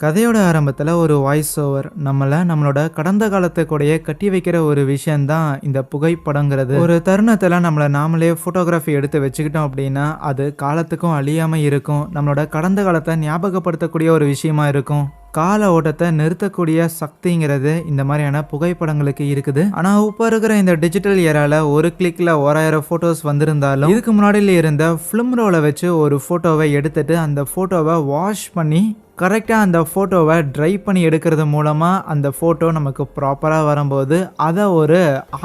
கதையோட ஆரம்பத்துல ஒரு வாய்ஸ் ஓவர் நம்மளோட கடந்த காலத்தை கூடயே கட்டி வைக்கிற ஒரு விஷயம்தான் இந்த புகைப்படங்கிறது. ஒரு தருணத்துல நம்மள நாமளே போட்டோகிராஃபி எடுத்து வச்சுக்கிட்டோம் அப்படின்னா அது காலத்துக்கும் அழியாம இருக்கும். நம்மளோட கடந்த காலத்தை ஞாபகப்படுத்தக்கூடிய ஒரு விஷயமா இருக்கும். கால ஓட்டத்தை நிறுத்தக்கூடிய சக்திங்கிறது இந்த மாதிரியான புகைப்படங்களுக்கு இருக்குது. ஆனா இப்ப இருக்கிற இந்த டிஜிட்டல் ஏரால ஒரு கிளிக்ல 1000 போட்டோஸ் வந்திருந்தாலும் இதுக்கு முன்னாடியில இருந்த பிலிம் ரோலை வச்சு ஒரு போட்டோவை எடுத்துட்டு அந்த போட்டோவை வாஷ் பண்ணி கரெக்டாக அந்த ஃபோட்டோவை ட்ரைவ் பண்ணி எடுக்கிறது மூலமாக அந்த ஃபோட்டோ நமக்கு ப்ராப்பராக வரும்போது அதை ஒரு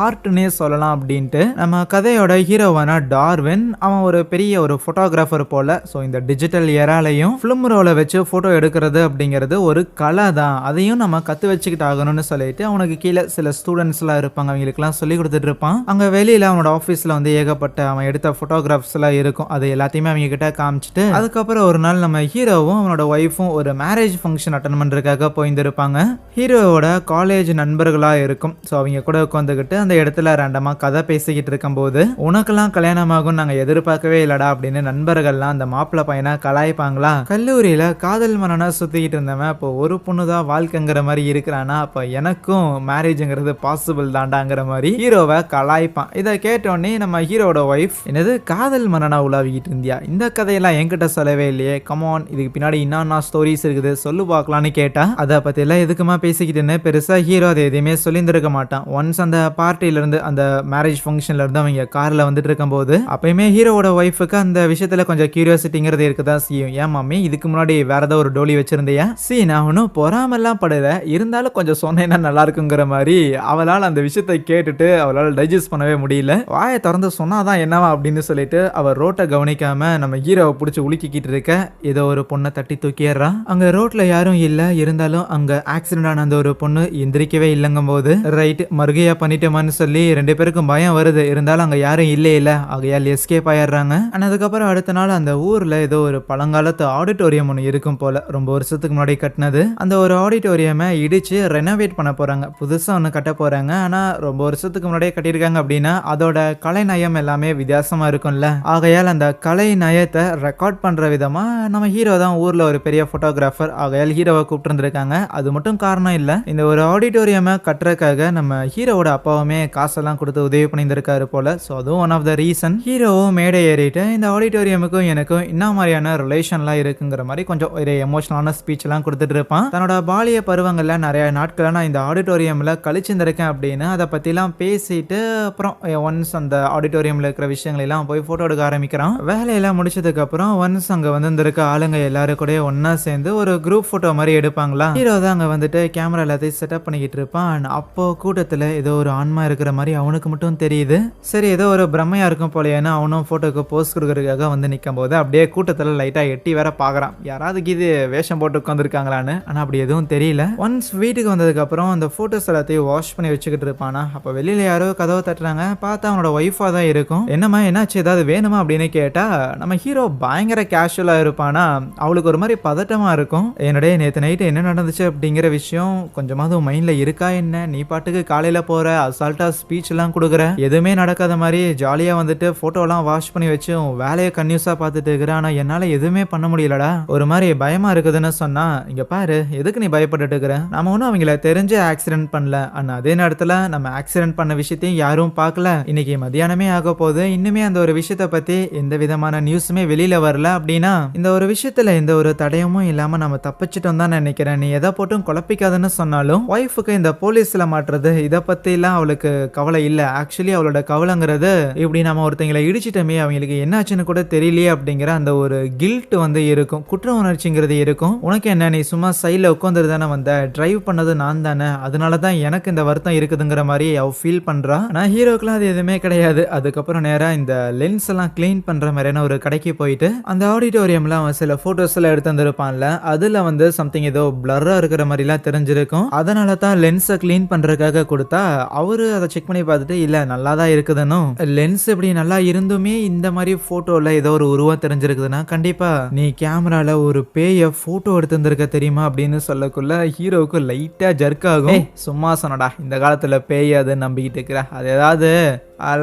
ஆர்ட்னே சொல்லலாம் அப்படின்ட்டு நம்ம கதையோட ஹீரோவான டார்வின் அவன் ஒரு பெரிய ஒரு ஃபோட்டோகிராஃபர் போல். ஸோ இந்த டிஜிட்டல் ஏராலையும் ஃபிலிம் ரோலை வச்சு ஃபோட்டோ எடுக்கிறது அப்படிங்கிறது ஒரு கலை தான், அதையும் நம்ம கற்று வச்சுக்கிட்டு ஆகணும்னு சொல்லிட்டு அவனுக்கு கீழே சில ஸ்டூடெண்ட்ஸ்லாம் இருப்பாங்க, அவங்களுக்குலாம் சொல்லி கொடுத்துட்டு இருப்பான். அங்கே வெளியில் அவனோட ஆஃபீஸில் வந்து ஏகப்பட்ட அவன் எடுத்த ஃபோட்டோகிராஃப்ஸ்லாம் இருக்கும். அது எல்லாத்தையுமே அவங்க கிட்ட காமிச்சிட்டு அதுக்கப்புறம் ஒரு நாள் நம்ம ஹீரோவும் அவனோட ஒய்ஃபும் ஒரு மேரேஜ் ஃபங்க்ஷன் அட்டன் பண்ணுறதுக்காக போயிருந்திருப்பாங்க. ஹீரோவோட காலேஜ் நண்பர்களாக இருக்கும். ஸோ அவங்க கூட உட்காந்துக்கிட்டு அந்த இடத்துல ரேண்டமாக கதை பேசிக்கிட்டு இருக்கும்போது உனக்கெல்லாம் கல்யாணமாகும் நாங்கள் எதிர்பார்க்கவே இல்லடா அப்படின்னு நண்பர்கள்லாம் அந்த மாப்பிள்ளை பையனை கலாய்ப்பாங்களா. கல்லூரியில் காதல் மன்னனா சுற்றிக்கிட்டு இருந்தவன் இப்போ ஒரு பொண்ணு தான் வாழ்க்கைங்கிற மாதிரி இருக்கிறானா, அப்போ எனக்கும் மேரேஜுங்கிறது பாசிபிள் தாண்டாங்கிற மாதிரி ஹீரோவை கலாய்ப்பான். இதை கேட்டோடனே நம்ம ஹீரோட ஒய்ஃப், என்னது காதல் மன்னனா உலாவிக்கிட்டு இருந்தியா, இந்த கதையெல்லாம் என்கிட்ட சொல்லவே இல்லையே, கமான் இதுக்கு பின்னாடி என்னன்னா ஸ்டோரிஸ் இருக்குது சொல்லு பார்க்கலான்னு கேட்டா அதை பத்தி எல்லாம் எதுக்குமா பேசிக்கிட்டுன்னு பெருசா ஹீரோ அதை எதையுமே சொல்லியிருந்திருக்க மாட்டான். ஒன்ஸ் அந்த பார்ட்டில இருந்து அந்த மேரேஜ் ஃபங்க்ஷன்ல இருந்து அவங்க கார்ல வந்துட்டு இருக்கும் போது அப்பயுமே ஹீரோவோட ஒய்ஃபுக்கு அந்த விஷயத்துல கொஞ்சம் கியூரியாசிட்டிங்கிறது இருக்குதான் செய்யும். ஏன் மாமி இதுக்கு முன்னாடி வேற ஏதாவது ஒரு டோலி வச்சிருந்தியா, நான் ஒன்னும் பொறாமெல்லாம் படல, இருந்தாலும் கொஞ்சம் சொன்னேன்னா நல்லா இருக்குங்கிற மாதிரி அவளால் அந்த விஷயத்தை கேட்டுட்டு அவளால் டைஜஸ்ட் பண்ணவே முடியல. வாயை திறந்து சொன்னாதான் என்னவா அப்படின்னு சொல்லிட்டு அவர் ரோட்டை கவனிக்காம நம்ம ஹீரோவை பிடிச்சி உலுக்கிக்கிட்டு இருக்க ஏதோ ஒரு பொண்ணை தட்டி தூக்கிடுறான். அங்க ரோட்ல யாரும் இல்ல, இருந்தாலும் அங்க ஆக்சிடென்ட் ஆன அந்த ஒரு பொண்ணு எந்திரிக்கவே இல்லங்கும் போது ரைட் மறுகையா பண்ணிட்டோமான்னு சொல்லி ரெண்டு பேருக்கும் பயம் வருது. இருந்தாலும் அங்க யாரும் இல்ல ஆகையால் எஸ்கேப் ஆயிடுறாங்க. அதுக்கப்புறம் அடுத்த நாள் அந்த ஊர்ல ஏதோ ஒரு பழங்காலத்து ஆடிட்டோரியம் ஒன்று இருக்கும் போல, ரொம்ப வருஷத்துக்கு முன்னாடி கட்டினது. அந்த ஒரு ஆடிட்டோரியமை இடிச்சு ரெனோவேட் பண்ண போறாங்க, புதுசா ஒன்று கட்ட போறாங்க. ஆனா ரொம்ப வருஷத்துக்கு முன்னாடியே கட்டியிருக்காங்க அப்படின்னா அதோட கலை நயம் எல்லாமே வித்தியாசமா இருக்கும்ல. ஆகையால் அந்த கலை நயத்தை ரெக்கார்ட் பண்ற விதமா நம்ம ஹீரோ தான் ஊர்ல ஒரு பெரிய போட்டோகிராஃபர், ஆகையால் ஹீரோவை கூப்பிட்டு இருந்திருக்காங்க. அது மட்டும் காரணம் இல்ல, இந்த ஒரு ஆடிட்டோரியமை கட்டுறதுக்காக நம்ம ஹீரோவோட அப்பாவுமே காசெல்லாம் கொடுத்து உதவி பண்ணியிருந்திருக்காரு போல. ஸோ அதுவும் ஒன் ஆஃப் த ரீசன். ஹீரோவும் மேடை ஏறிட்டு இந்த ஆடிட்டோரியமுக்கும் எனக்கும் என்ன மாதிரியான ரிலேஷன்லாம் இருக்குங்கிற மாதிரி கொஞ்சம் ஒரு எமோஷனலான ஸ்பீச் எல்லாம் கொடுத்துட்டு இருப்பான். தன்னோட பாலிய பருவங்கள்ல நிறைய நாட்களை நான் இந்த ஆடிட்டோரியம்ல கழிச்சிருந்திருக்கேன் அப்படின்னு அதை பத்திலாம் பேசிட்டு அப்புறம் ஒன்ஸ் அந்த ஆடிட்டோரியம்ல இருக்கிற விஷயங்கள் எல்லாம் போய் போட்டோ எடுக்க ஆரம்பிக்கிறான். வேலையெல்லாம் முடிச்சதுக்கு அப்புறம் ஒன்ஸ் அங்க வந்து ஆளுங்க எல்லாரும் கூட ஒன்னா சேர்ந்து ஒரு குரூப் போட்டோ மாதிரி எடுப்பாங்களா. ஹீரோ தான் அங்க வந்துட்டு கேமரா எல்லாத்தையும் செட்டப் பண்ணிக்கிட்டு இருப்பான். அப்போ கூட்டத்துல ஏதோ ஒரு ஆன்மா இருக்கிற மாதிரி அவனுக்கு மட்டும் தெரியுது. சரி ஏதோ ஒரு பிரம்மையா இருக்கும் போலன்னு அவனும் போட்டோக்கு போஸ்ட் கொடுக்கறதுக்காக வந்து நிற்கும் போது அப்படியே கூட்டத்துல லைட்டா எட்டி வேற பாக்குறான், யாராவது இது வேஷம் போட்டு உட்காந்துருக்காங்களான்னு. ஆனா அப்படி எதுவும் தெரியல. ஒன்ஸ் வீட்டுக்கு வந்ததுக்கு அப்புறம் அந்த போட்டோஸ் எல்லாத்தையும் வாஷ் பண்ணி வச்சுக்கிட்டு இருப்பானா. அப்ப வெளியில யாரோ கதவை தட்டுறாங்க, பார்த்தா அவனோட ஒய்ஃபா தான் இருக்கும். என்னமா என்னாச்சு ஏதாவது வேணுமா அப்படின்னு கேட்டா நம்ம ஹீரோ பயங்கர கேஷுவலா இருப்பானா, அவளுக்கு ஒரு மாதிரி பதட்டமா இருக்கும். என்னுடைய நேற்று நைட்டு என்ன நடந்துச்சு அப்படிங்கிற விஷயம் கொஞ்சமாவது மைண்ட்ல இருக்கா என்ன, நீ பாட்டுக்கு காலையில போற அசால்ட்டா ஸ்பீச் எல்லாம் கொடுக்குற, எதுவுமே நடக்காத மாதிரி ஜாலியா வந்துட்டு போட்டோலாம் வாஷ் பண்ணி வச்சு வேலையை கன்யூஸா பார்த்துட்டு இருக்கிற, ஆனா என்னால எதுவுமே பண்ண முடியலடா, ஒரு மாதிரி பயமா இருக்குதுன்னு சொன்னா, இங்க பாரு எதுக்கு நீ பயப்பட்டு இருக்கிற, நம்ம ஒன்றும் அவங்கள தெரிஞ்சு ஆக்சிடென்ட் பண்ணல, ஆனா அதே நேரத்துல நம்ம ஆக்சிடென்ட் பண்ண விஷயத்தையும் யாரும் பார்க்கல, இன்னைக்கு மதியானமே ஆக போகுது, இன்னுமே அந்த ஒரு விஷயத்தை பத்தி எந்த விதமான நியூஸுமே வெளியில வரல அப்படின்னா இந்த ஒரு விஷயத்துல எந்த ஒரு தடயமும் இல்லாம நம்ம தப்பிச்சிட்டோம் தான் நினைக்கிறேன், நீ எதை போட்டும் குழப்பிக்காதுன்னு சொன்னாலும் ஒய்ஃபுக்கு இந்த போலீஸ்ல மாட்டுறது இதை பத்தி எல்லாம் அவளுக்கு கவலை இல்ல. ஆக்சுவலி அவளோட கவலைங்கிறது இப்படி நம்ம ஒருத்தங்களை இடிச்சிட்டோமே அவங்களுக்கு என்னாச்சுன்னு கூட தெரியலையே அப்படிங்கிற அந்த ஒரு கில்ட் வந்து இருக்கும், குற்ற உணர்ச்சிங்கிறது இருக்கும். உனக்கு என்ன, நீ சும்மா சைட்ல உட்காந்துட்டு தானே வந்த, டிரைவ் பண்ணது நான் தானே, அதனாலதான் எனக்கு இந்த வருத்தம் இருக்குதுங்கிற மாதிரி அவ ஃபீல் பண்றா. நான் ஹீரோக்கெல்லாம் அது எதுவுமே கிடையாது. அதுக்கப்புறம் நேரா இந்த லென்ஸ் எல்லாம் கிளீன் பண்ற மாதிரியான ஒரு கடைக்கு போயிட்டு அந்த ஆடிட்டோரியம்ல அவன் சில போட்டோஸ் எல்லாம் எடுத்து வந்திருப்பான்ல, அதுல வந்து சம்திங் ஏதோ பிளர்ரா இருக்கிற மாதிரிலாம் தெரிஞ்சிருக்கும். அதனால தான் லென்ஸை கிளீன் பண்றதுக்காக கொடுத்தா அவரு அதை செக் பண்ணி பார்த்துட்டு இல்ல நல்லா தான் இருக்குதுன்னு, லென்ஸ் இப்படி நல்லா இருந்துமே இந்த மாதிரி போட்டோல ஏதோ ஒரு உருவம் தெரிஞ்சிருக்குதுன்னா கண்டிப்பா நீ கேமரால ஒரு பேய போட்டோ எடுத்திருந்திருக்க தெரியுமா அப்படின்னு சொல்லக்குள்ள ஹீரோவுக்கு லைட்டா ஜர்க் ஆகும். சும்மா சொன்னடா இந்த காலத்துல பேய் அது நம்பிக்கிட்டு இருக்கிற, அது ஏதாவது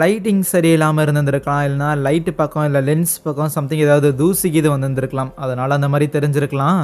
லைட்டிங் சரியில்லாமல் இருந்திருக்கலாம், இல்லைனா லைட்டு பக்கம் இல்லை லென்ஸ் பக்கம் சம்திங் ஏதாவது தூசிக்கு இது வந்திருக்கலாம், அதனால அந்த மாதிரி தெரிஞ்சிருக்கலாம்.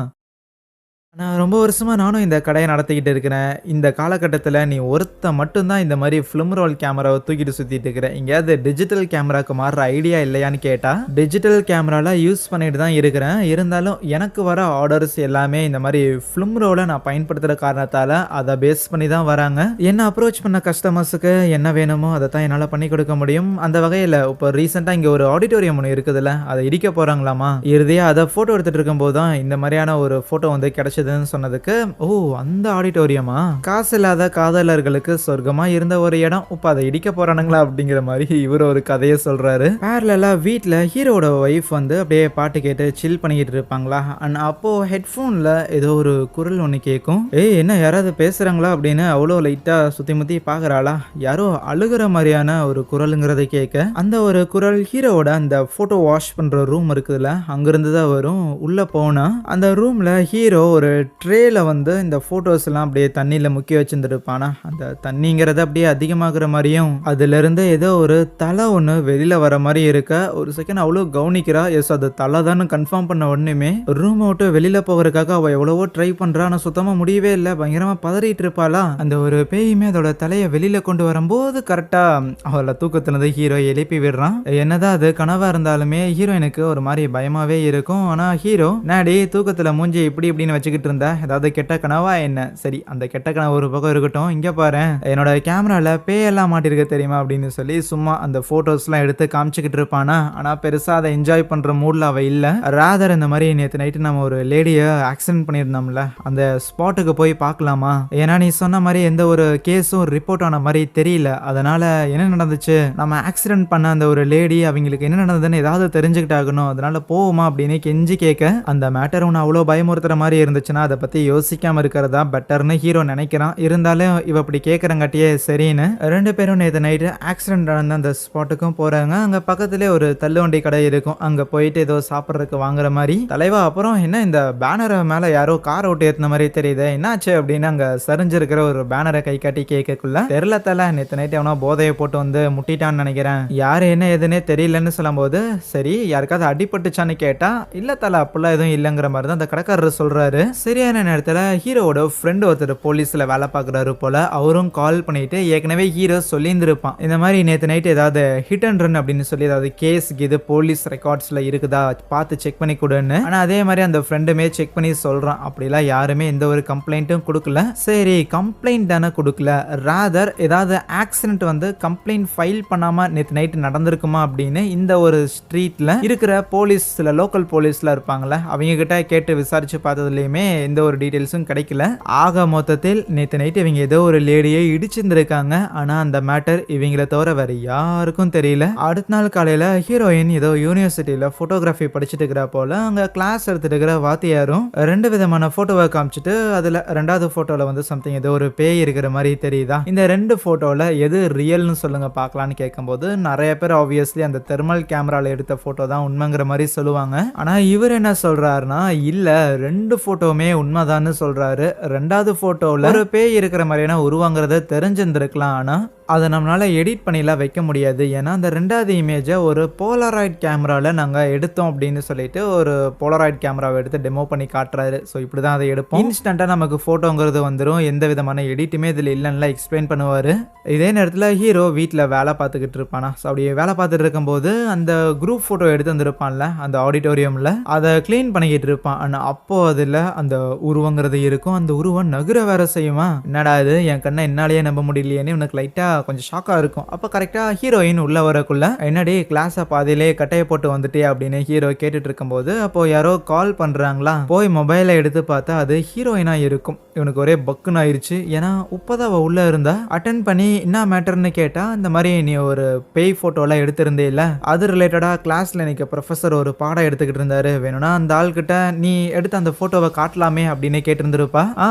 நான் ரொம்ப வருஷமா நானும் இந்த கடைய நடத்திக்கிட்டு இருக்கிறேன். இந்த காலகட்டத்தில நீ ஒருத்தன் மட்டும் தான் இந்த மாரி ஃபிலிம் ரோல் கேமராவ தூக்கிட்டு சுத்திட்டு இருக்கிற. எங்கேயாவது டிஜிட்டல் கேமராக்கு மாறுற ஐடியா இல்லையான்னு கேட்டா, டிஜிட்டல் கேமராலாம் யூஸ் பண்ணிட்டு தான் இருக்கிறேன். இருந்தாலும் எனக்கு வர ஆர்டர்ஸ் எல்லாமே இந்த மாரி ஃபிலிம் ரோல நான் பயன்படுத்துற காரணத்தால அத பேஸ் பண்ணி தான் வராங்க. என்ன அப்ரோச் பண்ண கஸ்டமர்ஸுக்கு என்ன வேணுமோ அத தான் என்னால பண்ணி கொடுக்க முடியும். அந்த வகையில இப்போ ரீசென்ட்டா இங்க ஒரு ஆடிட்டோரியம் ஒண்ணு இருக்குதுல்ல, அத இடிக்க போறாங்களாமா. இறுதியா அத ஃபோட்டோ எடுத்துட்டு இருக்கும்போது தான் இந்த மாரியான ஒரு ஃபோட்டோ வந்து கிடைச்சதுன்னு சொன்னதுக்கு, ஓ அந்த ஆடிட்டோரியமா? காசு இல்லாத காதலர்களுக்கு சொர்க்கமா இருந்த ஒரு இடம். இப்ப அதை இடிக்க போறானுங்களா அப்படிங்கிற மாதிரி இவர் ஒரு கதையை சொல்றாரு. பேரலா வீட்ல ஹீரோட ஒய்ஃப் வந்து அப்படியே பாட்டு கேட்டு சில் பண்ணிக்கிட்டு இருப்பாங்களா. அண்ட் அப்போ ஹெட்ஃபோன்ல ஏதோ ஒரு குரல் ஒண்ணு கேட்கும். ஏய் என்ன யாராவது பேசுறாங்களா அப்படின்னு அவ்வளோ லைட்டா சுத்தி முத்தி பாக்குறாளா. யாரோ அழுகிற மாதிரியான ஒரு குரலுங்கிறத கேட்க, அந்த ஒரு குரல் ஹீரோவோட அந்த போட்டோ வாஷ் பண்ற ரூம் இருக்குதுல்ல, அங்கிருந்து தான் வரும். உள்ள போனா அந்த ரூம்ல ஹீரோ ஒரு ட்ரேல வந்து இந்த போட்டோஸ் எல்லாம் அப்படியே தண்ணியில முக்கி வச்சிருந்துருப்பானா. அந்த தண்ணிங்கிறது அப்படியே அதிகமாகிற மாதிரியும் அதுல இருந்து ஏதோ ஒரு தலை ஒண்ணு வெளியில வர மாதிரி இருக்க. ஒரு செகண்ட் அவ்வளோ கவனிக்கிறா. எஸ் அது தலை தான் கன்ஃபார்ம் பண்ண உடனேமே ரூம் விட்டு வெளியில போகிறதுக்காக அவ எவ்வளவோ ட்ரை பண்றா. ஆனா சுத்தமா முடியவே இல்லை. பயங்கரமா பதறிட்டு இருப்பாளா. அந்த ஒரு பேயுமே அதோட தலையை வெளியில கொண்டு வரும்போது கரெக்டா அவளை தூக்கத்துல இருந்து ஹீரோ எழுப்பி விடுறான். என்னதான் அது கனவா இருந்தாலுமே ஹீரோயினுக்கு ஒரு மாதிரி பயமாவே இருக்கும். ஆனா ஹீரோ நாடி தூக்கத்துல மூஞ்சி இப்படி இப்படின்னு வச்சுக்கிட்டு இருந்தா ஏதாவது கெட்ட கனவா என்ன? சரி அந்த கெட்ட கனவு ஒரு பக்கம் இருக்கட்டும். இங்க பாரு என்னோட கேமரால பேயெல்லாம் மாட்டிருக்க தெரியுமா அப்படின்னு சொல்லி சும்மா அந்த போட்டோஸ்லாம் எடுத்து காமிச்சுக்கிட்டு இருப்பானா. ஆனா பெருசா அதை என்ஜாய் பண்ற மூட்ல அவ இல்ல. ராதர் இந்த மாதிரி நேற்று நைட்டு நம்ம ஒரு லேடியை ஆக்சிடென்ட் பண்ணியிருந்தோம்ல, அந்த ஸ்பாட்டுக்கு போய் பார்க்கலாமா? ஏன்னா நீ சொன்ன மாதிரி எந்த ஒரு கேஸும் ரிப்போர்ட் ஆன மாதிரி தெரியல. அதனால என்ன நடந்துச்சு, நம்ம ஆக்சிடென்ட் பண்ண அந்த ஒரு லேடி அவங்களுக்கு என்ன நடந்ததுன்னு ஏதாவது தெரிஞ்சுக்கிட்டாகணும். அதனால போவோமா அப்படின்னு கெஞ்சி கேட்க, அந்த மேட்டர் ஒன்று அவ்வளோ பயமுறுத்துற மாதிரி இருந்துச்சுன்னா அதை பத்தி யோசிக்காம இருக்கிறதா பெட்டர்னு ஹீரோ நினைக்கிறான். இருந்தாலும் இவ அப்படி கேட்கறங்காட்டியே சரின்னு ரெண்டு பேரும் நேற்று நைட்டு ஆக்சிடென்ட் நடந்த அந்த ஸ்பாட்டுக்கும் போறாங்க. அங்க பக்கத்திலே ஒரு தள்ளுவண்டி கடை இருக்கும். அங்க போயிட்டு ஏதோ சாப்பிட்றதுக்கு வாங்குற மாதிரி. தலைவா அப்புறம் என்ன இந்த பேனரை மேல யாரோ கார் ஓட்டு ஏற்றின மாதிரி தெரியுது, என்னாச்சு அப்படின்னு அங்க சரிஞ்சிருக்கிற ஒரு பேனரை கை காட்டி கேட்கக்குள்ள, தெரியல தலை நேற்று நைட்டு எவனோ போதையை போட்டு வந்து முட்டிட்டான்னு நினைக்கிறேன், யாரு என்ன எதுன்னே தெரியலன்னு சொல்லும் போது, சரி யாருக்காவது அடிபட்டுச்சான்னு கேட்டா, இல்ல தலை அப்படிலாம் எதுவும் இல்லைங்கிற மாதிரி தான் அந்த கடைக்காரர் சொல்றாரு. சரியான நேரத்துல ஹீரோவோட ஃப்ரெண்ட் ஒருத்தர் போலீஸ்ல வேலை பார்க்குறாரு போல. அவரும் கால் பண்ணிட்டு ஏற்கனவே ஹீரோ சொல்லியிருந்திருப்பான், இந்த மாதிரி நேற்று நைட் ஏதாவது ஹிட் அண்ட் ரன் அப்படின்னு சொல்லி ஏதாவது கேஸ் இது போலீஸ் ரெக்கார்ட்ஸ்ல இருக்குதா பார்த்து செக் பண்ணி கொடுன்னு. ஆனா அதே மாதிரி அந்த ஃப்ரெண்டுமே செக் பண்ணி சொல்றான், அப்படிலாம் யாருமே எந்த ஒரு கம்ப்ளைண்ட்டும் கொடுக்கல. சரி கம்ப்ளைண்ட் தானே கொடுக்கல, ராதர் ஏதாவது ஆக்சிடென்ட் வந்து கம்ப்ளைண்ட் ஃபைல் பண்ணாம நேற்று நைட் நடந்திருக்குமா அப்படின்னு இந்த ஒரு ஸ்ட்ரீட்ல இருக்கிற போலீஸ், சில லோக்கல் போலீஸ்ல இருப்பாங்கல்ல, அவங்க கிட்ட கேட்டு விசாரிச்சு பார்த்ததுலயுமே எந்த ஒரு டீடைல்ஸும் கிடைக்கல. ஆக மொத்தத்தில் நேற்று நைட் இவங்க ஏதோ ஒரு லேடியை இடிச்சிருந்திருக்காங்க. ஆனா அந்த மேட்டர் இவங்கள தவிர வேற யாருக்கும் தெரியல. அடுத்த நாள் காலையில ஹீரோயின் ஏதோ யூனிவர்சிட்டியில போட்டோகிராஃபி படிச்சுட்டு இருக்கிற போல அங்க கிளாஸ் எடுத்துட்டு இருக்கிற வாத்தியாரும் ரெண்டு விதமான போட்டோவை காமிச்சிட்டு, அதுல ரெண்டாவது போட்டோல வந்து சம்திங் ஏதோ ஒரு பேய் இருக்கிற மாதிரி தெரியுதா, இந்த ரெண்டு போட்டோல எது ரியல்னு சொல்லுங்க பார்க்கலான்னு கேட்கும்போது நிறைய பேர் ஆப்வியஸ்லி அந்த தெர்மல் கேமரால எடுத்த போட்டோ தான் உண்மைங்கிற மாதிரி சொல்லுவாங்க. ஆனா இவர் என்ன சொல்றாருன்னா, இல்ல ரெண்டு போட்டோவுமே உண்மைதான்னு சொல்றாரு. ரெண்டாவது போட்டோல ஒரு பேய் இருக்கிற மாதிரியான உருவாங்கிறத தெரிஞ்சிருந்திருக்கலாம். ஆனா அதை நம்மளால எடிட் பண்ணிலாம் வைக்க முடியாது. ஏன்னா அந்த ரெண்டாவது இமேஜை ஒரு போலராய்ட் கேமராவில் நாங்கள் எடுத்தோம் அப்படின்னு சொல்லிட்டு ஒரு போலராய்ட் கேமராவை எடுத்து டெமோ பண்ணி காட்டுறாரு. ஸோ இப்படி தான் அதை எடுப்போம். இன்ஸ்டண்ட்டாக நமக்கு ஃபோட்டோங்கிறது வந்துடும், எந்த விதமான எடிட்டுமே இதில் இல்லைன்னா எக்ஸ்பிளைன் பண்ணுவார். இதே நேரத்தில் ஹீரோ வீட்டில் வேலை பார்த்துக்கிட்டு இருப்பானா. ஸோ அப்படி வேலை பார்த்துட்டு இருக்கும்போது அந்த குரூப் ஃபோட்டோ எடுத்து வந்துருப்பான்ல அந்த ஆடிட்டோரியமில், அதை க்ளீன் பண்ணிக்கிட்டு இருப்பான். ஆனால் அப்போது அதில் அந்த உருவங்கிறது இருக்கும். அந்த உருவம் நகர வேற செய்யுமா. என்னடா இது என் கண்ணை என்னாலேயே நம்ப முடியலையேன்னு உனக்கு லைட்டாக கொஞ்சம் ஷாக்கா இருக்கும். அப்ப கரெக்டா ஹீரோயின் உள்ள வரக்குள்ள, என்னடி கிளாஸ பாதியிலே கட்டையை போட்டு வந்துட்டே அப்படின்னு ஹீரோ கேட்டுட்டு இருக்கும்போது, அப்போ யாரோ கால் பண்றாங்களா. போய் மொபைலை எடுத்து பார்த்தா அது ஹீரோயினா இருக்கும். இவனுக்கு ஒரே பக்குன்னு ஆயிடுச்சு. ஏன்னா இப்பதான் அவ உள்ள இருந்தா. அட்டென்ட் பண்ணி என்ன மேட்டர்னு கேட்டா, இந்த மாதிரி நீ ஒரு பேய் போட்டோலாம் எடுத்திருந்தே இல்ல, அது ரிலேட்டடா கிளாஸ்ல எனக்கு ப்ரொஃபசர் ஒரு பாடம் எடுத்துக்கிட்டு இருந்தாரு, வேணும்னா அந்த ஆள் கிட்ட நீ எடுத்த அந்த போட்டோவை காட்டலாமே அப்படின்னு கேட்டிருந்திருப்பா.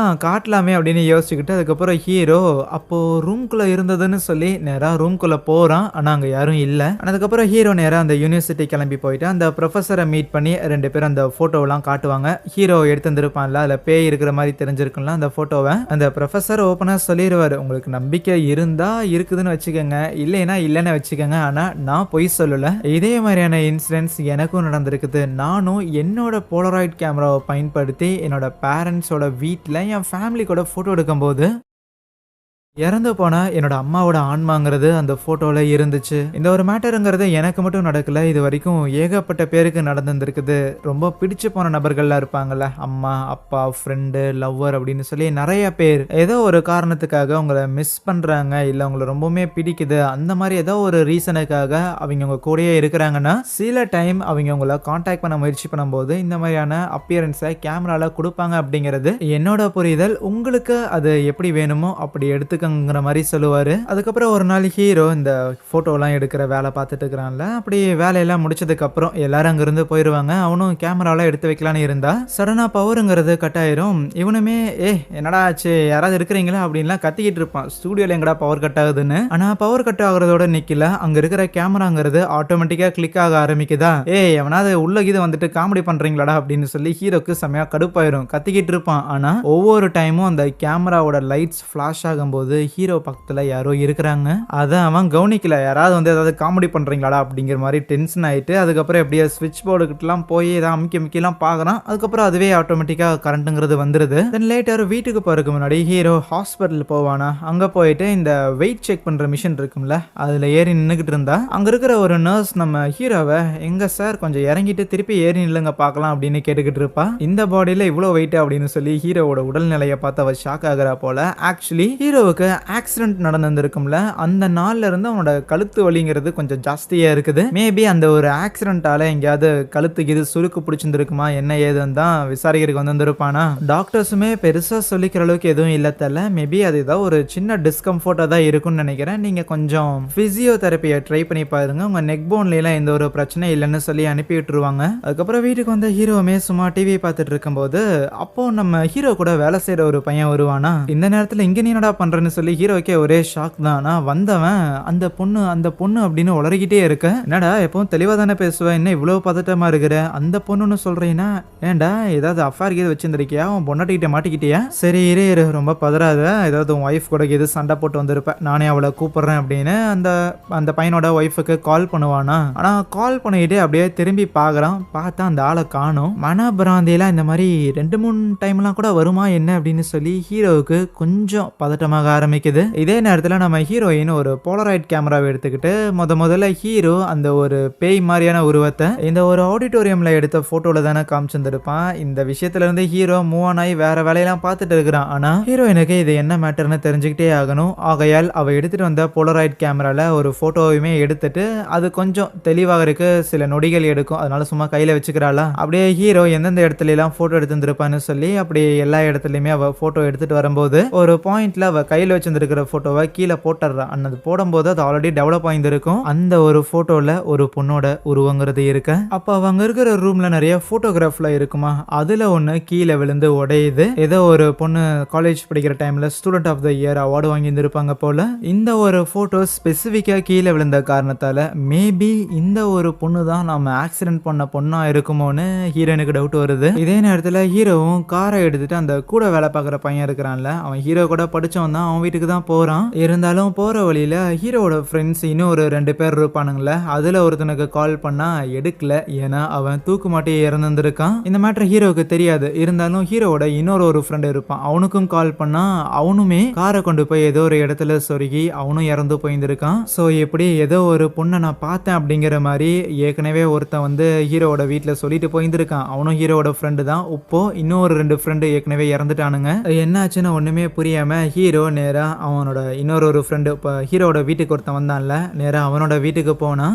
காட்டலாமே அப்படின்னு யோசிச்சுக்கிட்டு அதுக்கப்புறம் ஹீரோ அப்போ ரூம்குள்ள இருந்ததுன்னு அப்படின்னு சொல்லி நேரா ரூம்குள்ள போறான். ஆனா அங்க யாரும் இல்ல. அதுக்கப்புறம் ஹீரோ நேரா அந்த யூனிவர்சிட்டி கிளம்பி போயிட்டு அந்த ப்ரொஃபஸரை மீட் பண்ணி 2 பேரும் அந்த போட்டோவெல்லாம் காட்டுவாங்க. ஹீரோ எடுத்து வந்திருப்பான்ல, அதுல பேய் இருக்கிற மாதிரி தெரிஞ்சிருக்கும்ல அந்த போட்டோவை. அந்த ப்ரொஃபஸர் ஓப்பனா சொல்லிடுவாரு, உங்களுக்கு நம்பிக்கை இருந்தா இருக்குதுன்னு வச்சுக்கோங்க, இல்லைன்னா இல்லைன்னு வச்சுக்கோங்க, ஆனா நான் பொய் சொல்லல. இதே மாதிரியான இன்சிடென்ட்ஸ் எனக்கும் நடந்திருக்குது. நானும் என்னோட போலராய்ட் கேமராவை பயன்படுத்தி என்னோட பேரண்ட்ஸோட வீட்டில் என் ஃபேமிலி கூட போட்டோ எடுக்கும்போது இறந்து போன என்னோட அம்மாவோட ஆன்மாங்கிறது அந்த போட்டோல இருந்துச்சு. இந்த ஒரு மேட்டருங்கிறது எனக்கு மட்டும் நடக்கல, இது வரைக்கும் ஏகப்பட்ட பேருக்கு நடந்திருக்குது. ரொம்ப பிடிச்சு போன நபர்கள்லாம் இருப்பாங்கல்ல, அம்மா, அப்பா, ஃப்ரெண்டு, லவ்வர் அப்படின்னு சொல்லி நிறைய பேர் ஏதோ ஒரு காரணத்துக்காக உங்களை மிஸ் பண்றாங்க, இல்லை உங்களை ரொம்பவுமே பிடிக்குது, அந்த மாதிரி ஏதோ ஒரு ரீசனுக்காக அவங்க உங்க கூடயே இருக்கிறாங்கன்னா சில டைம் அவங்க உங்களை கான்டாக்ட் பண்ண முயற்சி பண்ணும்போது இந்த மாதிரியான அப்பியரன்ஸை கேமரால கொடுப்பாங்க அப்படிங்கிறது என்னோட புரிதல். உங்களுக்கு அது எப்படி வேணுமோ அப்படி எடுத்து மாதிரி சொல்லுவாரு. அதுக்கப்புறம் ஒரு நாள் ஹீரோ இந்த போட்டோலாம் எடுக்கிற வேலை பார்த்துட்டு இருக்கிறான்ல, அப்படி வேலையெல்லாம் முடிச்சதுக்கு அப்புறம் எல்லாரும் அங்கிருந்து போயிருவாங்க. அவனும் கேமராலாம் எடுத்து வைக்கலான்னு இருந்தா சடனா பவருங்கிறது கட் ஆயிரும். இவனுமே என்னடா ஆச்சு, யாராவது இருக்கிறீங்களா அப்படின்லாம் கத்திக்கிட்டு இருப்பான். ஸ்டூடியோல எங்கடா பவர் கட் ஆகுதுன்னு. ஆனா பவர் கட் ஆகுறதோட நிக்கல, அங்க இருக்கிற கேமராங்கிறது ஆட்டோமேட்டிக்கா கிளிக் ஆக ஆரம்பிக்குதா. எவனாவது உள்ள இது வந்துட்டு காமெடி பண்றீங்களாடா அப்படின்னு சொல்லி ஹீரோக்கு செமையா கடுப்பாயிரும். கத்திக்கிட்டு இருப்பான். ஆனா ஒவ்வொரு டைமும் அந்த கேமராவோட லைட்ஸ் ஃபிளாஷ் ஆகும்போது ஹீரோ பக்கத்துல யாரோ இருக்கிறாங்க, அத அவன் கவனிக்கல. யாராவது வந்து ஏதாவது காமெடி பண்றீங்களாடா அப்படிங்கிற மாதிரி டென்ஷன் ஆயிட்டு அதுக்கப்புறம் எப்படியா ஸ்விட்ச் போர்டு கிட்டலாம் போய் ஏதாவது அமுக்கிலாம் பாக்குறான். அதுக்கப்புறம் அதுவே ஆட்டோமேட்டிக்கா கரண்ட்ங்கிறது வந்துருது. தென் லேட்டர் வீட்டுக்கு போறதுக்கு முன்னாடி ஹீரோ ஹாஸ்பிட்டல் போவானா. அங்க போயிட்டு இந்த வெயிட் செக் பண்ற மிஷின் இருக்கும்ல, அதுல ஏறி நின்னுகிட்டு இருந்தா அங்க இருக்கிற ஒரு நர்ஸ் நம்ம ஹீரோவை, எங்க சார் கொஞ்சம் இறங்கிட்டு திருப்பி ஏறி நில்லுங்க பார்க்கலாம் அப்படின்னு கேட்டுக்கிட்டு இருப்பா. இந்த பாடியில இவ்வளவு வெயிட் அப்படின்னு சொல்லி ஹீரோவோட உடல்நிலையை பார்த்து அவ ஷாக் ஆகுறா போல. ஆக்சுவலி ஹீரோவுக்கு ஆக்சிடென்ட் நடந்திருக்கும்ல, அந்த நாள்ல இருந்து அவனோட கழுத்து வலிங்கிறது கொஞ்சம் ஜாஸ்தியா இருக்குது. மேபி அந்த ஒரு ஆக்சிடென்ட்டால எங்கேயாவது கழுத்துக்கு இது சுருக்கு பிடிச்சிருந்துருக்குமா என்ன ஏதுன்னு தான் விசாரிக்கிறதுக்கு வந்திருப்பானா. டாக்டர்ஸுமே பெருசா சொல்லிக்கிற அளவுக்கு எதுவும் இல்ல தெரியல. மேபி அது ஏதாவது ஒரு சின்ன டிஸ்கம்ஃபர்ட்டா தான் இருக்கும்னு நினைக்கிறேன். நீங்க கொஞ்சம் பிசியோதெரப்பியை ட்ரை பண்ணி பாருங்க, உங்க நெக் போன்ல எல்லாம் எந்த ஒரு பிரச்சனை இல்லைன்னு சொல்லி அனுப்பி விட்டுருவாங்க. அதுக்கப்புறம் வீட்டுக்கு வந்த ஹீரோவுமே சும்மா டிவி பார்த்துட்டு இருக்கும்போது அப்போ நம்ம ஹீரோ கூட வேலை செய்யற ஒரு பையன் வருவானா. இந்த நேரத்துல இங்க நீ என்னடா பண்றேன்னு சொல்லி ஹீரோக்கே ஒரே ஷாக் தான். வந்தவன் அந்த பொண்ணு அப்படின்னு உளறிக்கிட்டே இருக்க, என்னடா எப்பவும் தெளிவா தானே பேசுவேன், என்ன இவ்வளவு பதட்டமா இருக்கிற, அந்த பொண்ணுன்னு சொல்றீங்கன்னா ஏன்டா ஏதாவது அஃபேர் கீது வச்சிருந்திருக்கியா, உன் பொண்ணாட்டிக்கிட்ட மாட்டிக்கிட்டியா, சரி இரு ரொம்ப பதறாத, ஏதாவது உன் ஒய்ஃப் கூட எது சண்டை போட்டு வந்திருப்ப, நானே அவளை கூப்பிடுறேன் அப்படின்னு அந்த பையனோட ஒய்ஃபுக்கு கால் பண்ணுவானா. ஆனா கால் பண்ணிட்டு அப்படியே திரும்பி பாக்குறான், பார்த்தா அந்த ஆளை காணும். மனபிராந்தியெல்லாம் இந்த மாதிரி 2-3 டைம்லாம் கூட வருமா என்ன அப்படின்னு சொல்லி ஹீரோவுக்கு கொஞ்சம் பதட்டமாக ஆரம்பிக்குது. இதே நேரத்துல நம்ம ஹீரோயின் ஒரு போலராய்ட் கேமராவை எடுத்துக்கிட்டு முதல்ல ஹீரோ அந்த ஒரு பேய் மாதிரியான உருவத்தை இந்த ஒரு ஆடிட்டோரியம்ல எடுத்த போட்டோல தானே காமிச்சிருப்பான். இந்த விஷயத்துல இருந்து ஹீரோ மூவ் ஆன் ஆகி வேற வேலையெல்லாம் பார்த்துட்டு இருக்கிறான். ஆனா ஹீரோயினுக்கு இது என்ன மேட்டர்னு தெரிஞ்சுக்கிட்டே ஆகணும். ஆகையால் அவ எடுத்துட்டு வந்த போலராய்ட் கேமரால ஒரு போட்டோவையுமே எடுத்துட்டு அது கொஞ்சம் தெளிவாக இருக்கு, சில நொடிகள் எடுக்கும், அதனால சும்மா கையில வச்சுக்கிறாளா. அப்படியே ஹீரோ எந்தெந்த இடத்துல எல்லாம் போட்டோ எடுத்துருப்பான்னு சொல்லி அப்படி எல்லா இடத்துலயுமே அவ போட்டோ எடுத்துட்டு வரும்போது ஒரு பாயிண்ட்ல அவ கையில வச்சிருக்கிற போட்டோவை கீழே போட்டுறான். அது போடும்போது அது ஆல்ரெடி டெவலப் ஆயிருக்கும். அந்த ஒரு போட்டோல ஒரு பொண்ணோட உருவங்கிறது இருக்கு. அப்ப அவங்க இருக்கிற ரூம்ல நிறைய போட்டோகிராஃப்ல இருக்குமா, அதுல ஒண்ணு கீழே விழுந்து உடையுது. ஏதோ ஒரு பொண்ணு காலேஜ் படிக்கிற டைம்ல student of the year award வாங்கியிருப்பாங்க போல. இந்த ஒரு போட்டோ ஸ்பெசிபிக்கா கீழே விழுந்த காரணத்தால மேபி இந்த ஒரு பொண்ணு தான் நம்ம ஆக்சிடென்ட் பண்ண பொண்ணா இருக்குமோன்னு ஹீரோனுக்கு டவுட் வருது. இதே நேரத்துல ஹீரோவும் காரை எடுத்துட்டு அந்த கூட வேலை பார்க்குற பையன் இருக்கிறான்ல, அவன் ஹீரோ கூட படிச்சவன் தான், அவன் வீட்டுக்கு தான் போறான். இருந்தாலும் போற வழியில ஹீரோட ஃப்ரெண்ட்ஸ் இன்னும் ஒரு 2 பேர் இருப்பானுங்களே, அதுல ஒருத்தனுக்கு கால் பண்ணா எடுக்கல, ஏன்னா அவன் தூக்கு மாட்டி இறந்துருக்கான். இந்த மேட்டர் ஹீரோவுக்கு தெரியாது. இருந்தாலும் ஹீரோவோட இன்னொரு ஃப்ரெண்ட் இருப்பான், அவனுக்கும் கால் பண்ணா அவனுமே காரை கொண்டு போய் ஏதோ ஒரு இடத்துல சொருகி அவனும் இறந்து போயிருந்திருக்கான். ஸோ எப்படி ஏதோ ஒரு பொண்ணை நான் பார்த்தேன் அப்படிங்கிற மாதிரி ஏற்கனவே ஒருத்தன் வந்து ஹீரோவோட வீட்டில் சொல்லிட்டு போயிருந்திருக்கான். அவனும் ஹீரோவோட ஃப்ரெண்டு தான். இப்போ இன்னொரு 2 ஃப்ரெண்டு ஏற்கனவே இறந்துட்டானுங்க. என்ன ஆச்சுன்னு ஒண்ணுமே புரியாம ஹீரோ நேரா அவனோட இன்னொரு ஃப்ரெண்டு இப்போ ஹீரோட வீட்டுக்கு ஒருத்தன் வந்தான்ல, நேரா அவனோட வீட்டுக்கு போனா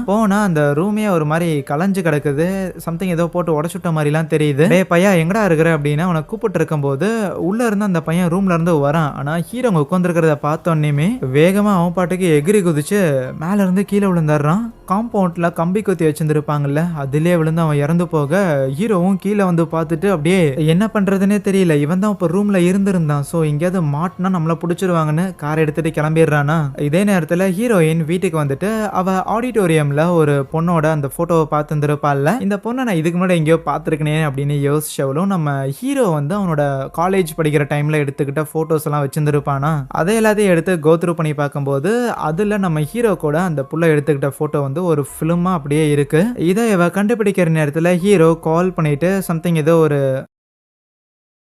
அந்த ரூமே ஒரு மாதிரி கலைஞ்சு கிடக்குது. சம்திங் ஏதோ போட்டு உடச்சுட்ட மாதிரிலாம் தெரியுது. டேய் பையா எங்கடா இருக்கிற அப்படின்னு அவனை கூப்பிட்டு இருக்கும்போது உள்ள இருந்து அந்த பையன் ரூம்ல இருந்து வரான். ஆனா ஹீரோ உட்காந்துருக்கிறத பார்த்தோன்னே வேகமா அவன் பாட்டுக்கு எகிரி குதிச்சு மேல இருந்து கீழே விழுந்துடுறான். காம்பவுண்ட்ல கம்பி குத்தி வச்சிருந்துருப்பாங்கல்ல, அதுலயே விழுந்து அவன் இறந்து போக ஹீரோவும் கீழே வந்து பார்த்துட்டு அப்படியே என்ன பண்றதுன்னே தெரியல. இவன் தான் இப்போ ரூம்ல இருந்திருந்தான். ஸோ எங்கேயாவது மாட்டினா நம்மளை பிடிச்சிருவாங்க வாங்கன்னு கார் எடுத்துட்டு கிளம்பிடுறானா. இதே நேரத்துல ஹீரோயின் வீட்டுக்கு வந்துட்டு அவ ஆடிட்டோரியம்ல ஒரு பொண்ணோட அந்த போட்டோவை பார்த்துருப்பாள்ல. இந்த பொண்ணை நான் இதுக்கு முன்னாடி எங்கேயோ பார்த்துருக்கனே அப்படின்னு யோசிச்சவளும் நம்ம ஹீரோ வந்து அவனோட காலேஜ் படிக்கிற டைம்ல எடுத்துக்கிட்ட போட்டோஸ் எல்லாம் வச்சிருந்திருப்பானா. அதை எல்லாத்தையும் எடுத்து கோத்ரூ பண்ணி பார்க்கும்போது அதுல நம்ம ஹீரோ கூட அந்த புள்ள எடுத்துக்கிட்ட போட்டோ வந்து ஒரு ஃபிலிமா அப்படியே இருக்கு. இதை இவ கண்டுபிடிக்கிற நேரத்துல ஹீரோ கால் பண்ணிட்டு சம்திங் ஏதோ ஒரு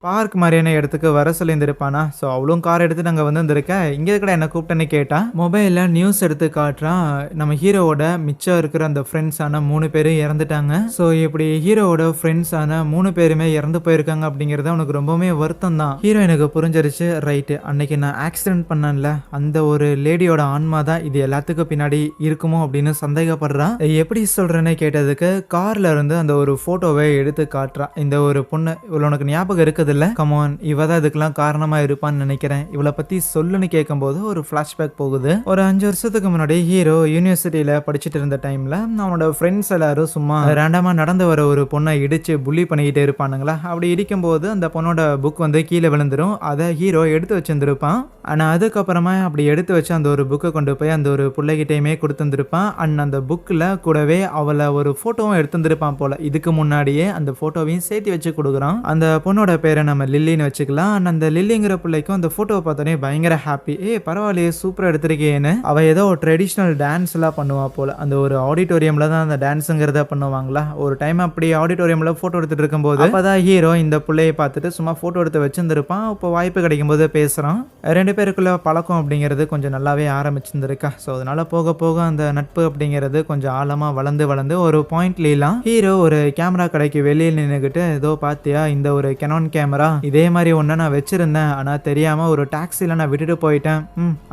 பார்க் மாதிரியான இடத்துக்கு வர சொல்லியிருந்திருப்பானா. ஸோ அவளும் கார் எடுத்துட்டு அங்கே வந்து இருந்திருக்கேன். இங்கே இருக்கிற என்ன கூப்பிட்டேன்னு கேட்டா மொபைலில் நியூஸ் எடுத்து காட்டுறான். நம்ம ஹீரோவோட மிச்சம் இருக்கிற அந்த ஃப்ரெண்ட்ஸான 3 பேரும் இறந்துட்டாங்க. ஸோ இப்படி ஹீரோவோட ஃப்ரெண்ட்ஸான 3 பேருமே இறந்து போயிருக்காங்க அப்படிங்கிறது அவனுக்கு ரொம்பவுமே வருத்தம் தான். ஹீரோ எனக்கு புரிஞ்சிருச்சு, ரைட்டு அன்னைக்கு நான் ஆக்சிடென்ட் பண்ணல அந்த ஒரு லேடியோட ஆன்மா தான் இது எல்லாத்துக்கும் பின்னாடி இருக்குமோ அப்படின்னு சந்தேகப்படுறான். எப்படி சொல்றேன்னு கேட்டதுக்கு கார்ல இருந்து அந்த ஒரு போட்டோவை எடுத்து காட்டுறான். இந்த ஒரு பொண்ணு இவ்வளோ உனக்கு ஞாபகம் இருக்குது இல்ல, கமான் இவ தான் இதுக்கெல்லாம் காரணமா இருப்பான்னு நினைக்கிறேன், இவளை பத்தி சொல்லுன்னு கேட்கும்போது ஒரு பிளாஷ்பேக் போகுது. ஒரு 5 வருஷத்துக்கு முன்னாடி ஹீரோ யூனிவர்சிட்டியில படிச்சுட்டு இருந்த டைம்ல அவனோட ஃப்ரெண்ட்ஸ் எல்லாரும் சும்மா ரேண்டமா நடந்து வர ஒரு பொண்ணை இடிச்சு புள்ளி பண்ணிக்கிட்டே இருப்பானுங்களா. அப்படி இடிக்கும்போது அந்த பொண்ணோட புக் வந்து கீழே விழுந்துரும். அதை ஹீரோ எடுத்து வச்சிருந்திருப்பான். ஆனா அதுக்கப்புறமா அப்படி எடுத்து வச்சு அந்த ஒரு புக்கை கொண்டு போய் அந்த ஒரு பிள்ளைகிட்டையுமே கொடுத்துருப்பான். அண்ட் அந்த புக்கில் கூடவே அவளை ஒரு போட்டோவும் எடுத்துருப்பான் போல. இதுக்கு முன்னாடியே அந்த போட்டோவையும் சேர்த்து வச்சு கொடுக்குறான். அந்த பொண்ணோட பேரை நம்ம லில்லின்னு வச்சுக்கலாம். அண்ட் அந்த லில்லிங்கிற பிள்ளைக்கும் அந்த போட்டோவை பார்த்தோன்னே பயங்கர ஹாப்பி. பரவாயில்லையே சூப்பராக எடுத்திருக்கேன்னு. அவ ஏதோ ஒரு ட்ரெடிஷ்னல் டான்ஸ் எல்லாம் பண்ணுவா போல. அந்த ஒரு ஆடிட்டோரியம்ல தான் அந்த டான்ஸுங்கிறத பண்ணுவாங்களா. ஒரு டைம் அப்படி ஆடிட்டோரியம்ல போட்டோ எடுத்துட்டு இருக்கும்போது அப்பதான் ஹீரோ இந்த பிள்ளையை பார்த்துட்டு சும்மா போட்டோ எடுத்து வச்சிருந்திருப்பான். இப்போ வாய்ப்பு கிடைக்கும் போது பேசுறான். 2 பேருக்குள்ள பழக்கம் அப்படிங்கிறது கொஞ்சம் நல்லாவே ஆரம்பிச்சிருந்திருக்கா. ஸோ அதனால போக போக அந்த நட்பு அப்படிங்கிறது கொஞ்சம் ஆழமா வளர்ந்து ஒரு பாயிண்ட்லாம் ஹீரோ ஒரு கேமரா கடைக்கு வெளியில் நின்றுகிட்டு ஏதோ பாத்தியா இந்த ஒரு கெனான் கேமரா இதே மாதிரி ஒன்று நான் வச்சிருந்தேன், ஆனால் தெரியாமல் ஒரு டாக்ஸியில் நான் விட்டுட்டு போயிட்டேன்.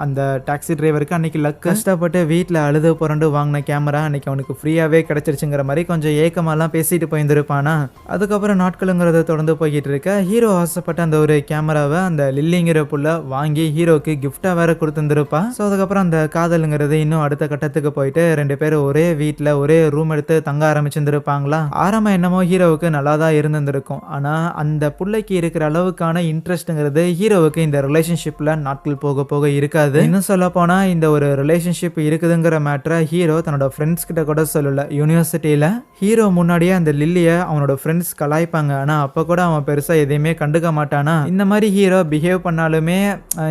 அந்த டாக்ஸி டிரைவருக்கு அன்னைக்கு லக் கஷ்டப்பட்டு வீட்டில் அழுது புரண்டு வாங்கின கேமரா அன்னைக்கு அவனுக்கு ஃப்ரீயாகவே கிடைச்சிருச்சுங்கிற மாதிரி கொஞ்சம் ஏக்கமாலாம் பேசிட்டு போயிருந்திருப்பானா. அதுக்கப்புறம் நாட்களுங்கிறத தொடர்ந்து போய்கிட்டு இருக்க ஹீரோ ஆசைப்பட்ட அந்த ஒரு கேமராவை அந்த லில்லிங்கிற புள்ள வாங்கி ஹீரோக்கு கிஃப்டாக வேற கொடுத்துருந்துருப்பா. ஸோ அதுக்கப்புறம் அந்த காதலுங்கிறது இன்னும் அடுத்த கட்டத்துக்கு போயிட்டு 2 பேரும் ஒரே வீட்டில் ஒரே ரூம் எடுத்து தங்க ஆரம்பிச்சிருந்துருப்பாங்களா. ஆரம்பம் என்னமோ ஹீரோவுக்கு நல்லா தான் இருந்திருக்கும். ஆனால் அந்த பிள்ளைக்கு இருக்கிற அளவுக்கான இன்ட்ரெஸ்ட்ங்கிறது ஹீரோவுக்கு இந்த ரிலேஷன்ஷிப்ல நாட்கள் போக போக இருக்காது. இன்னும் சொல்ல போனா இந்த ஒரு ரிலேஷன்ஷிப் இருக்குதுங்கிற மேட்டரை ஹீரோ தன்னோட ஃப்ரெண்ட்ஸ் கிட்ட கூட சொல்லல. யூனிவர்சிட்டியில ஹீரோ முன்னாடியே அந்த லில்லிய அவனோட ஃப்ரெண்ட்ஸ் கலாய்ப்பாங்க. ஆனா அப்ப கூட அவன் பெருசா எதையுமே கண்டுக்க மாட்டானா. இந்த மாதிரி ஹீரோ பிஹேவ் பண்ணாலுமே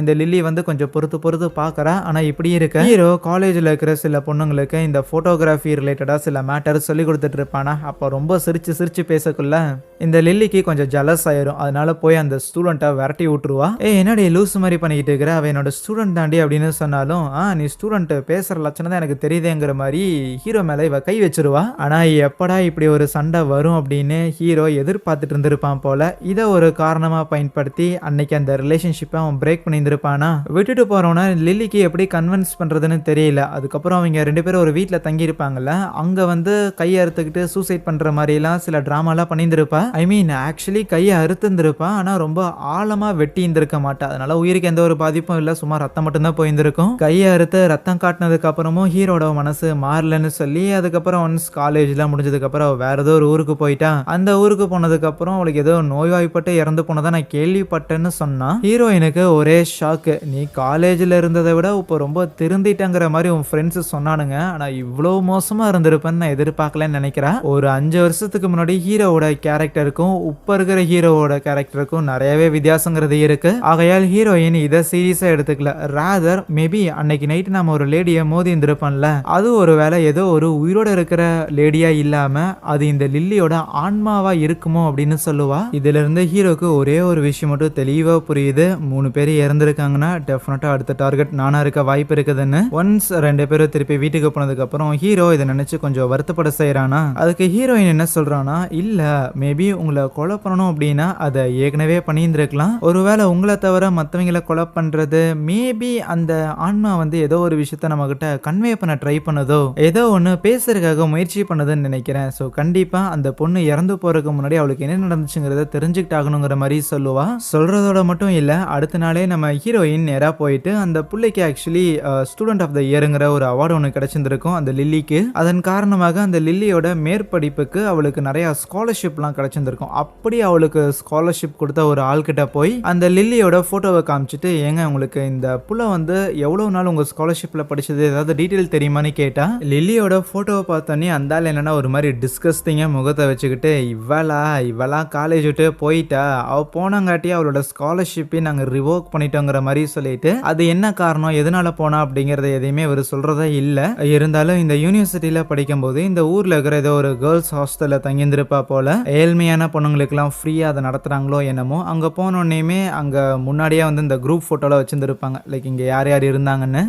இந்த லில்லி வந்து கொஞ்சம் பொறுத்து பாக்குறா. ஆனா இப்படி இருக்க ஹீரோ காலேஜ்ல இருக்கிற சில பொண்ணுங்களுக்கு இந்த போட்டோகிராஃபி ரிலேட்டடா சில மேட்டர் சொல்லி கொடுத்துட்டு இருப்பானா. அப்ப ரொம்ப சிரிச்சு பேசக்குள்ள இந்த லில்லிக்கு கொஞ்சம் ஜலஸ் ஆயிரும். அதனால போய் அந்த ஸ்டூடெண்ட்டை விரட்டி விட்டுருவா. என்னடி லூஸ் மாதிரி பண்ணிக்கிட்டு இருக்கிற, அவ என்னோட ஸ்டூடெண்ட் தாண்டி அப்படின்னு சொன்னாலும் நீ ஸ்டூடெண்ட் பேசுற லட்சணம் தான் எனக்கு தெரியுதுங்கிற மாதிரி ஹீரோ மேல இவ கை வச்சிருவா. ஆனா எப்படா இப்படி ஒரு சண்டை வரும் அப்படின்னு ஹீரோ எதிர்பார்த்துட்டு இருந்திருப்பான் போல. இதை ஒரு காரணமா பயன்படுத்தி அன்னைக்கு அந்த ரிலேஷன்ஷிப்பை அவன் பிரேக் பண்ணியிருந்திருப்பானா. விட்டுட்டு போறவனா லில்லிக்கு எப்படி கன்வின்ஸ் பண்றதுன்னு தெரியல. அதுக்கப்புறம் அவங்க 2 பேரும் ஒரு வீட்டில் தங்கியிருப்பாங்கல்ல, அங்க வந்து கையை அறுத்துக்கிட்டு சூசைட் பண்ற மாதிரி எல்லாம் சில டிராமாலாம் பண்ணியிருந்திருப்பா. ஐ மீன் ஆக்சுவலி கையை அறுத்துருந்துருப்பான், ஆனா ரொம்ப ஆழமா வெட்டி இருந்திருக்க மாட்டா. அதனால உயிருக்கு எந்த ஒரு பாதிப்பும் இல்லை, சும்மா ரத்தம் மட்டும்தான் போயிருந்திருக்கும். கையை அறுத்து ரத்தம் காட்டினதுக்கு அப்புறமும் ஹீரோட மனசு மாறலன்னு சொல்லி அதுக்கப்புறம் ஒன்ஸ் காலேஜ்லாம் முடிஞ்சதுக்கு அப்புறம் வேற ஏதோ ஒரு ஊருக்கு போயிட்டா. அந்த ஊருக்கு போனதுக்கு அப்புறம் அவளுக்கு ஏதோ நோய்வாய்ப்பட்டு இறந்து போனதா நான் கேள்விப்பட்டேன்னு சொன்னா. ஹீரோயினுக்கு ஒரே ஷாக்கு. நீ காலேஜ்ல இருந்ததை விட இப்போ ரொம்ப திருந்திட்டங்கிற மாதிரி உன் ஃப்ரெண்ட்ஸ் சொன்னானுங்க, ஆனா இவ்வளவு மோசமா இருந்திருப்பேன்னு நான் எதிர்பார்க்கலன்னு நினைக்கிறேன். ஒரு 5 வருஷத்துக்கு முன்னாடி ஹீரோவோட கேரக்டருக்கும் இப்ப இருக்கிற ஹீரோவோட கேரக்டருக்கும் நிறையவே வித்தியாசங்கிறது இருக்கு. ஆகையால் ஹீரோயின் இதை சீரியஸா எடுத்துக்கல. ராதர் மேபி அன்னைக்கு நைட் நம்ம ஒரு லேடியை மோதி இருந்திருப்போம்ல, அது ஒரு வேளை ஏதோ ஒரு உயிரோட இருக்கிற லேடியா இல்லாம அது இந்த லில்லியோட ஆன்மாவா இருக்குமோ அப்படின்னு சொல்லுவா. இதுல இருந்து ஹீரோக்கு ஒரே ஒரு விஷயம் மட்டும் தெளிவா புரியுது. 3 பேர் இறந்துருக்காங்கன்னா டெஃபினட்டா அடுத்த டார்கெட் நானா இருக்க வாய்ப்பு இருக்குதுன்னு. ஒன்ஸ் 2 பேரும் திருப்பி வீட்டுக்கு போனதுக்கு அப்புறம் ஹீரோ இதை நினைச்சு கொஞ்சம் வருத்தப்பட செய்யறானா. அதுக்கு ஹீரோயின் என்ன சொல்றானா, இல்ல மேபி உங்களை கொலை பண்ணணும் அப்படின்னா அதை ஏற்கனவே பண்ணியிருந்திருக்கலாம். ஒருவேளை உங்களை தவிர மற்றவங்களை கொலை பண்றது மேபி அந்த ஆன்மா வந்து ஏதோ ஒரு விஷயத்த நம்ம கிட்ட கன்வே பண்ண ட்ரை பண்ணதோ ஏதோ ஒன்று பேசுறதுக்காக முயற்சி பண்ணதுன்னு நினைக்கிறேன். ஸோ கண்டிப்பா அந்த பொண்ணு இறந்து போறதுக்கு முன்னாடி அவளுக்கு என்ன நடந்துச்சுங்கிறத தெரிஞ்சுக்கிட்டு ஆகணுங்கிற மாதிரி சொல்லுவா. சொல்றதோட மட்டும் இல்ல, அடுத்த நாளே நம்ம ஹீரோயின் நேரா போயிட்டு அந்த பிள்ளைக்கு ஆக்சுவலி ஸ்டூடெண்ட் ஆஃப் த இயருங்கிற ஒரு அவார்டு ஒன்று கிடைச்சிருந்திருக்கும் அந்த லில்லிக்கு. அதன் காரணமாக அந்த லில்லியோட மேற்படிப்புக்கு அவளுக்கு நிறைய ஸ்காலர்ஷிப்லாம் கிடைச்சிருந்திருக்கும். அப்படி அவளுக்கு ஸ்காலர்ஷிப் கொடுத்த ஒரு ஆள் கிட்ட போய் அந்த லில்லியோட போட்டோவை காமிச்சிட்டு, ஏங்க உங்களுக்கு இந்த புள்ள வந்து எவ்வளவு நாள் உங்க ஸ்காலர்ஷிப்ல படிச்சது, ஏதாவது டீடைல் தெரியுமான்னு கேட்டா, லில்லியோட போட்டோவை பார்த்தோன்னே அந்த ஆள் என்னன்னா ஒரு மாதிரி டிஸ்கஸ்டிங்கா முகத்தை வச்சுக்கிட்டு, இவளா காலேஜ் விட்டு போயிட்டா, அவ போனாங்காட்டி அவளோட ஸ்காலர்ஷிப்பையும் நாங்க ரிவோக் பண்ணிட்டோங்கிற மாதிரி சொல்லிட்டு, அது என்ன காரணம், எதனால போனா அப்படிங்கறத எதையுமே இவர் சொல்றதா இல்ல. இருந்தாலும் இந்த யூனிவர்சிட்டியில படிக்கும்போது இந்த ஊர்ல இருக்கிற ஏதோ ஒரு கேர்ள்ஸ் ஹாஸ்டல்ல தங்கியிருந்திருப்பா போல. ஏழ்மையான பொண்ணுங்களுக்கு எல்லாம் ஃப்ரீயா அதை நடத்துறாங்களோ என்னமோ. அங்க போனோடனேயுமே அங்க முன்னாடியே வந்து இந்த குரூப் போட்டோல வச்சிருந்திருப்பாங்க, லைக் இங்க யார் யார் இருந்தாங்கன்னு.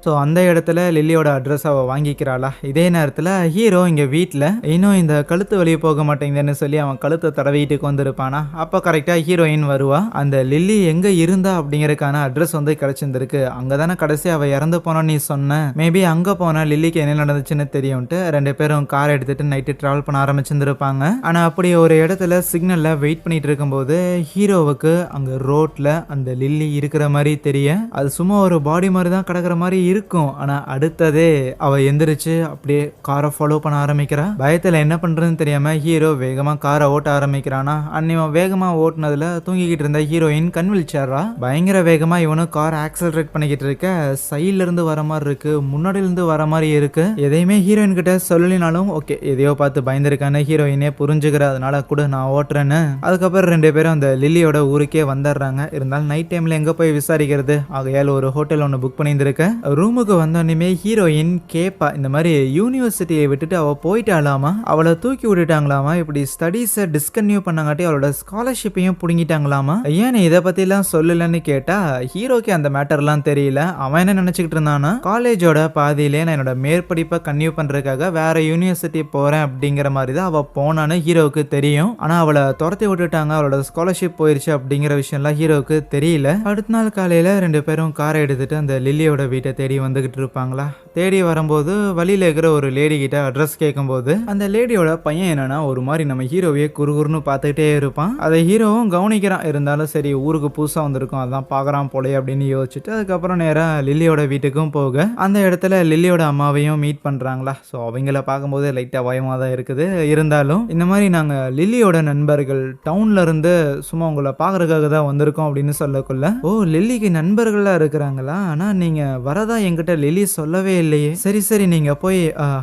ஸோ அந்த இடத்துல லில்லியோட அட்ரஸ் அவள் வாங்கிக்கிறாளா. இதே நேரத்தில் ஹீரோ இங்கே வீட்டில் இன்னும் இந்த கழுத்து வழியே போக மாட்டேங்குதுன்னு சொல்லி அவன் கழுத்தை தடவிட்டுக்கு வந்திருப்பானா. அப்போ கரெக்டாக ஹீரோயின் வருவா. அந்த லில்லி எங்கே இருந்தா அப்படிங்கிறதுக்கான அட்ரஸ் வந்து கிடச்சிருந்துருக்கு. அங்கே தானே கடைசி அவள் இறந்து போனான்னு நீ சொன்ன. மேபி அங்கே போனால் லில்லிக்கு என்ன நடந்துச்சுன்னு தெரியும்ட்டு 2 பேரும் கார் எடுத்துகிட்டு நைட்டு ட்ராவல் பண்ண ஆரம்பிச்சிருந்துருப்பாங்க. ஆனால் அப்படி ஒரு இடத்துல சிக்னலில் வெயிட் பண்ணிட்டு இருக்கும்போது ஹீரோவுக்கு அங்கே ரோட்டில் அந்த லில்லி இருக்கிற மாதிரி தெரிய, அது சும்மா ஒரு பாடி மாதிரி தான் கிடக்கிற மாதிரி இருக்கும். ஆனா அடுத்ததே அவ எந்திரிச்சு அப்படியே காரை ஃபாலோ பண்ண ஆரம்பிக்கிறா. பயத்துல என்ன பண்றதுன்னு தெரியாம ஹீரோ வேகமா காரை ஓட்ட ஆரம்பிக்கிறானா. அன்னிவன் வேகமா ஓட்டுனதுல தூங்கிக்கிட்டு இருந்த ஹீரோயின் கண் விழிச்சாரா. பயங்கர வேகமா இவனும் கார் ஆக்சலரேட் பண்ணிக்கிட்டு இருக்க. சைட்ல இருந்து வர மாதிரி இருக்கு, முன்னாடில இருந்து வர மாதிரி இருக்கு. எதையுமே ஹீரோயின் கிட்ட சொல்லலினாலும் ஓகே எதையோ பார்த்து பயந்துருக்கான ஹீரோயினே புரிஞ்சுக்கிற, அதனால கூட நான் ஓட்டுறேன்னு. அதுக்கப்புறம் 2 பேரும் அந்த லில்லியோட ஊருக்கே வந்துடுறாங்க. இருந்தாலும் நைட் டைம்ல எங்க போய் விசாரிக்கிறது, ஆகையால் ஒரு ஹோட்டல் ஒன்று புக் பண்ணியிருந்திருக்க. ரூமுக்கு வந்தோடனே ஹீரோயின் கேப்பா, இந்த மாதிரி யூனிவர்சிட்டியை விட்டுட்டு அவ போயிட்டாலாமா, அவளை தூக்கி விட்டுட்டாங்களாமா, இப்படி ஸ்டடீஸை டிஸ்கன்டினியூ பண்ணாங்காட்டி அவளோட ஸ்காலர்ஷிப்பையும் பிடுங்கிட்டாங்களாமா. ஏன் இதை பத்திலாம் சொல்லலன்னு கேட்டா ஹீரோக்கு அந்த மேட்டர்லாம் தெரியல. அவன் என்ன நினைச்சுக்கிட்டு இருந்தானா, காலேஜோட பாதியிலே நான் என்னோட மேற்படிப்பை கன்டினியூ பண்றதுக்காக வேற யூனிவர்சிட்டி போறேன் அப்படிங்கிற மாதிரி தான் அவ போனான்னு ஹீரோவுக்கு தெரியும். ஆனா அவளை துரத்தி விட்டுட்டாங்க, அவளோட ஸ்காலர்ஷிப் போயிருச்சு அப்படிங்கிற விஷயம்லாம் ஹீரோவுக்கு தெரியல. அடுத்த நாள் காலையில 2 பேரும் காரை எடுத்துட்டு அந்த லில்லியோட வீட்டை தேடி வந்துகிட்டு இருப்பாங்களா. தேடி வரும்போது வழியில இருக்கிற ஒரு லேடி கிட்ட அட்ரஸ் கேட்கும்போது அந்த லேடியோட பையன் என்னன்னா ஒரு மாதிரி நம்ம ஹீரோவையே குறுகுறுன்னு பார்த்துக்கிட்டே இருப்பான். அதை ஹீரோவும் கவனிக்கிறான். இருந்தாலும் சரி ஊருக்கு புதுசா வந்திருக்கும் அதான் பாக்குறான் போலே அப்படின்னு யோசிச்சுட்டு அதுக்கப்புறம் நேரா லில்லியோட வீட்டுக்கும் போக அந்த இடத்துல லில்லியோட அம்மாவையும் மீட் பண்றாங்களா. ஸோ அவங்கள பார்க்கும்போது லைட்டா பயமா தான் இருக்குது. இருந்தாலும் இந்த மாதிரி நாங்க லில்லியோட நண்பர்கள் டவுன்ல இருந்து சும்மா உங்களை பாக்குறதுக்காக தான் வந்திருக்கோம் அப்படின்னு சொல்லக்குள்ள, ஓ லில்லிக்கு நண்பர்களா இருக்கிறாங்களா, ஆனா நீங்க வரதா என்கிட்ட லில்லி சொல்லவே இல்லையே. சரி சரி நீங்க போய்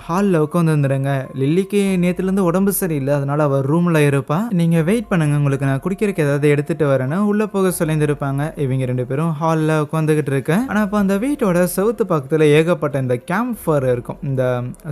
ஹாலில் உட்காந்து வந்துடுங்க. லில்லிக்கு நேத்துல இருந்து உடம்பு சரியில்லை, அதனால அவர் ரூம்ல இருப்பா, நீங்க வெயிட் பண்ணுங்க, உங்களுக்கு நான் குடிக்கிறதுக்கு ஏதாவது எடுத்துட்டு வரேன்னு உள்ள போக சொல்லியிருந்திருப்பாங்க. இவங்க 2 பேரும் ஹாலில் உட்காந்துக்கிட்டு இருக்கேன். ஆனா அப்போ அந்த வீட்டோட செவுத்து பக்கத்துல ஏகப்பட்ட இந்த கேம்ப் ஃபயர் இருக்கும், இந்த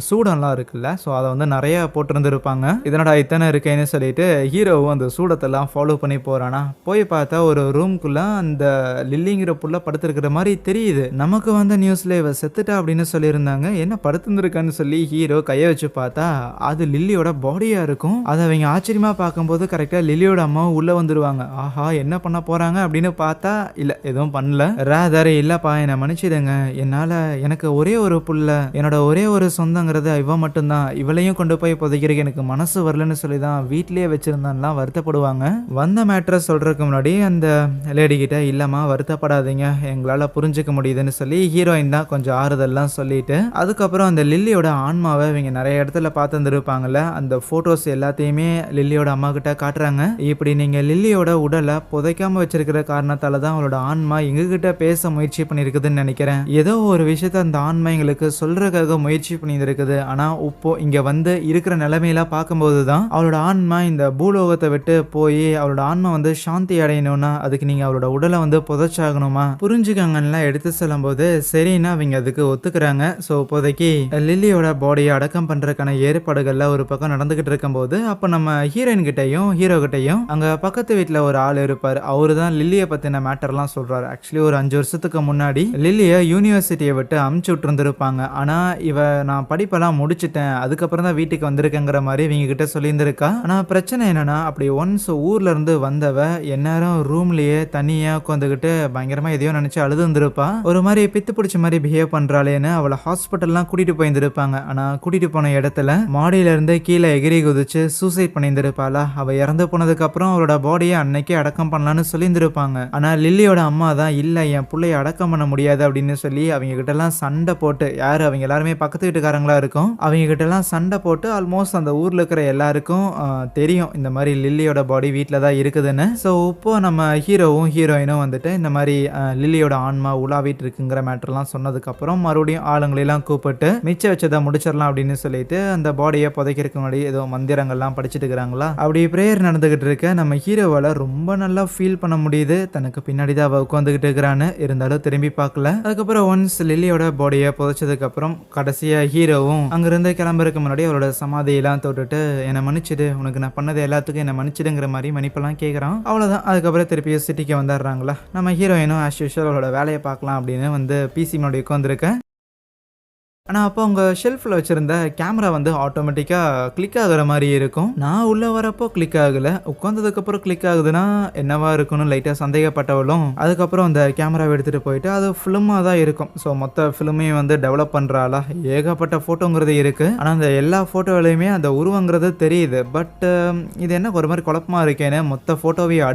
சூடெல்லாம் இருக்குல்ல, ஸோ அதை வந்து நிறைய போட்டிருந்துருப்பாங்க. இதனோட இத்தனை இருக்கேன்னு சொல்லிட்டு ஹீரோவும் அந்த சூடத்தெல்லாம் ஃபாலோ பண்ணி போறானா. போய் பார்த்தா ஒரு ரூம்குள்ள அந்த லில்லிங்கிற புள்ள படுத்திருக்கிற மாதிரி தெரியுது. நமக்கு வந்த நியூஸ்ல இவ செத்துட்டா அப்படின்னு சொல்லியிருந்தாங்க. என்ன படுத்திருக்கான்னு சொல்லி ஹீரோ கையை வச்சு பார்த்தா அது லில்லியோட பாடியா இருக்கும். அதை அவங்க ஆச்சரியமா பார்க்கும்போது கரெக்டா லில்லியோட அம்மாவும் உள்ள வந்துருவாங்க. ஆஹா என்ன பண்ண போறாங்க அப்படின்னு பார்த்தா இல்ல எதுவும் பண்ணல. ராதர் இல்லப்பா என்னை மன்னிச்சிடுங்க, என்னால எனக்கு ஒரே ஒரு புள்ள, என்னோட ஒரே ஒரு சொந்தங்கிறது இவ மட்டும்தான், இவளையும் கொண்டு போய் புதைக்கிறதுக்கு எனக்கு மனசு வரலன்னு சொல்லி தான் வீட்லயே வச்சிருந்தான்லாம் வருத்தப்படுவாங்க. வந்த மேட்ரை சொல்றதுக்கு முன்னாடி அந்த லேடி கிட்ட இல்லம்மா வருத்தப்படாதீங்க, எங்களால புரிஞ்சுக்க முடியுதுன்னு சொல்லி ஹீரோயின் தான் கொஞ்சம் ஆறுதல்லாம் சொல்லிட்டு அதுக்கப்புறம் அந்த லில்லியோட ஆன்மாவை இவங்க நிறைய இடத்துல பார்த்துருப்பாங்கல்ல, அந்த போட்டோஸ் எல்லாத்தையுமே லில்லியோட அம்மா கிட்ட காட்டுறாங்க. இப்படி நீங்க லில்லியோட உடலை புதைக்காம வச்சிருக்கிற காரணத்தால தான் அவளோட ஆன்மா எங்ககிட்ட பேச முயற்சி பண்ணிருக்குதுன்னு நினைக்கிறேன். ஏதோ ஒரு விஷயத்த அந்த ஆன்மா எங்களுக்கு சொல்றதுக்காக முயற்சி பண்ணியிருக்குது. ஆனா இப்போ இங்க வந்து இருக்கிற நிலைமையில பார்க்கும்போது தான் அவளோட ஆன்மா இந்த பூலோகத்தை விட்டு போய் அவளோட ஆன்மா வந்து சாந்தி அடையணும்னா அதுக்கு நீங்க அவளோட உடலை வந்து புதைச்சாகணுமா, புரிஞ்சுக்கங்கலாம் எடுத்து சொல்லும் போது சரின்னா அவங்க அதுக்கு ஒத்துக்கிறாங்க. ஸோ இப்போதைக்கு லில்லியோட பாடியை அடக்கம் பண்றதுக்கான ஏற்பாடுகள்ல ஒரு பக்கம் நடந்துகிட்டு இருக்கும்போது அப்போ நம்ம ஹீரோயின் கிட்டையும் ஹீரோ கிட்டையும் அங்க பக்கத்து வீட்டில் ஒரு ஆள் இருப்பார். அவரு தான் லில்லியை பத்தின மேட்டர்லாம் சொல்றாரு. ஆக்சுவலி ஒரு 5 வருஷத்துக்கு முன்னாடி லில்லியை யூனிவர்சிட்டியை விட்டு அமுச்சு விட்டுருந்துருப்பாங்க. ஆனா இவ நான் படிப்பெல்லாம் முடிச்சுட்டேன், அதுக்கப்புறம் தான் வீட்டுக்கு வந்திருக்கேங்கிற மாதிரி இவங்க கிட்ட சொல்லியிருந்திருக்கா. ஆனா பிரச்சனை என்னன்னா அப்படி ஒன்ஸ் ஊர்ல இருந்து வந்தவ எந்நேரம் ரூம்லயே தனியா உட்காந்துக்கிட்டு பயங்கரமா எதையோ நினைச்சு அழுது இருந்திருப்பா. ஒரு மாதிரி பித்து பிடிச்ச மாதிரி பிஹேவ் பண்றாளேன்னு அவளை ஹாஸ்பிட்டல்லாம் கூட்டிட்டு போயிருந்திருப்பாங்க. ஆனா கூட்டிட்டு போன இடத்துல மாடியில இருந்து கீழே எகிரி குதிச்சு சூசைட் பண்ணியிருந்திருப்பாளா. அவ இறந்து போனதுக்கு அப்புறம் அவளோட பாடியை அன்னைக்கே அடக்கம் பண்ணலான்னு சொல்லியிருந்திருப்பாங்க. ஆனா லில்லியோட அம்மா தான் இல்ல என் பிள்ளைய அடக்கம் பண்ண முடியாது அப்படின்னு சொல்லி அவங்க கிட்ட எல்லாம் சண்டை போட்டு, யாரு அவங்க எல்லாருமே பக்கத்து வீட்டுக்காரங்களா இருக்கும், அவங்க கிட்ட எல்லாம் சண்டை போட்டு ஆல்மோஸ்ட் அந்த ஊர்ல இருக்கிற எல்லாருக்கும் தெரியும் இந்த மாதிரி லில்லியோட பாடி வீட்டில் தான் இருக்குதுன்னு. ஸோ இப்போ நம்ம ஹீரோவும் ஹீரோயினும் வந்துட்டு இந்த மாதிரி லில்லியோட ஆன்மா உலாவிட்டு இருக்குங்கிற மேட்டர்லாம் சொன்னதுக்கப்புறம் மறுபடியும் ஆளுங்களெல்லாம் கூப்பிட்டு மிச்சம் வச்சதை முடிச்சிடலாம் அப்படின்னு சொல்லிட்டு அந்த பாடியை புதைக்கிறதுக்கு முன்னாடி ஏதோ மந்திரங்கள்லாம் படிச்சுட்டு இருக்கிறாங்களா. அப்படி ப்ரேயர் நடந்துகிட்டு இருக்க நம்ம ஹீரோவால் ரொம்ப நல்லா ஃபீல் பண்ண முடியுது. தனக்கு பின்னாடி தான் அவள் உட்காந்துக்கிட்டு இருக்கிறான்னு, இருந்தாலும் திரும்பி பார்க்கல. அதுக்கப்புறம் ஒன்ஸ் லில்லியோட பாடியை புதைச்சதுக்கு அப்புறம் கடைசியா ஹீரோவும் அங்கிருந்து கிளம்புறதுக்கு முன்னாடி அவரோட சமாதியெல்லாம் தொட்டுட்டு என்னை மன்னிச்சிடு, உனக்கு நான் பண்ணது எல்லாத்துக்கும் என்னை மன்னிச்சிடுங்கிற மாதிரி மன்னிப்பெல்லாம் கேட்குறான். அவ்வளோதான். அதுக்கப்புறம் திருப்பி சிட்டிக்கு வந்துடுறாங்களா. நம்ம ஹீரோயினும் ஆஸ் யூஷுவல் அவளோட வேலையை பார்க்கலாம் அப்படின்னு வந்து பிசி முன்னாடி உட்காந்துருக்கேன். ஆனால் அப்போ அவங்க ஷெல்ஃபில் வச்சுருந்த கேமரா வந்து ஆட்டோமேட்டிக்காக கிளிக் ஆகுற மாதிரி இருக்கும். நான் உள்ளே வரப்போ கிளிக் ஆகலை, உட்காந்ததுக்கப்புறம் கிளிக் ஆகுதுன்னா என்னவா இருக்குன்னு லைட்டாக சந்தேகப்பட்டவளும் அதுக்கப்புறம் அந்த கேமராவை எடுத்துகிட்டு போயிட்டு அது ஃபிலிமாக தான் இருக்கும். ஸோ மொத்த ஃபிலிமையும் வந்து டெவலப் பண்ணுறாளா. ஏகப்பட்ட ஃபோட்டோங்கிறது இருக்குது. ஆனால் அந்த எல்லா ஃபோட்டோவிலையுமே அந்த உருவங்கிறது தெரியுது. பட் இது என்ன ஒரு மாதிரி குழப்பமாக இருக்கேன்னு மொத்த ஃபோட்டோவையும்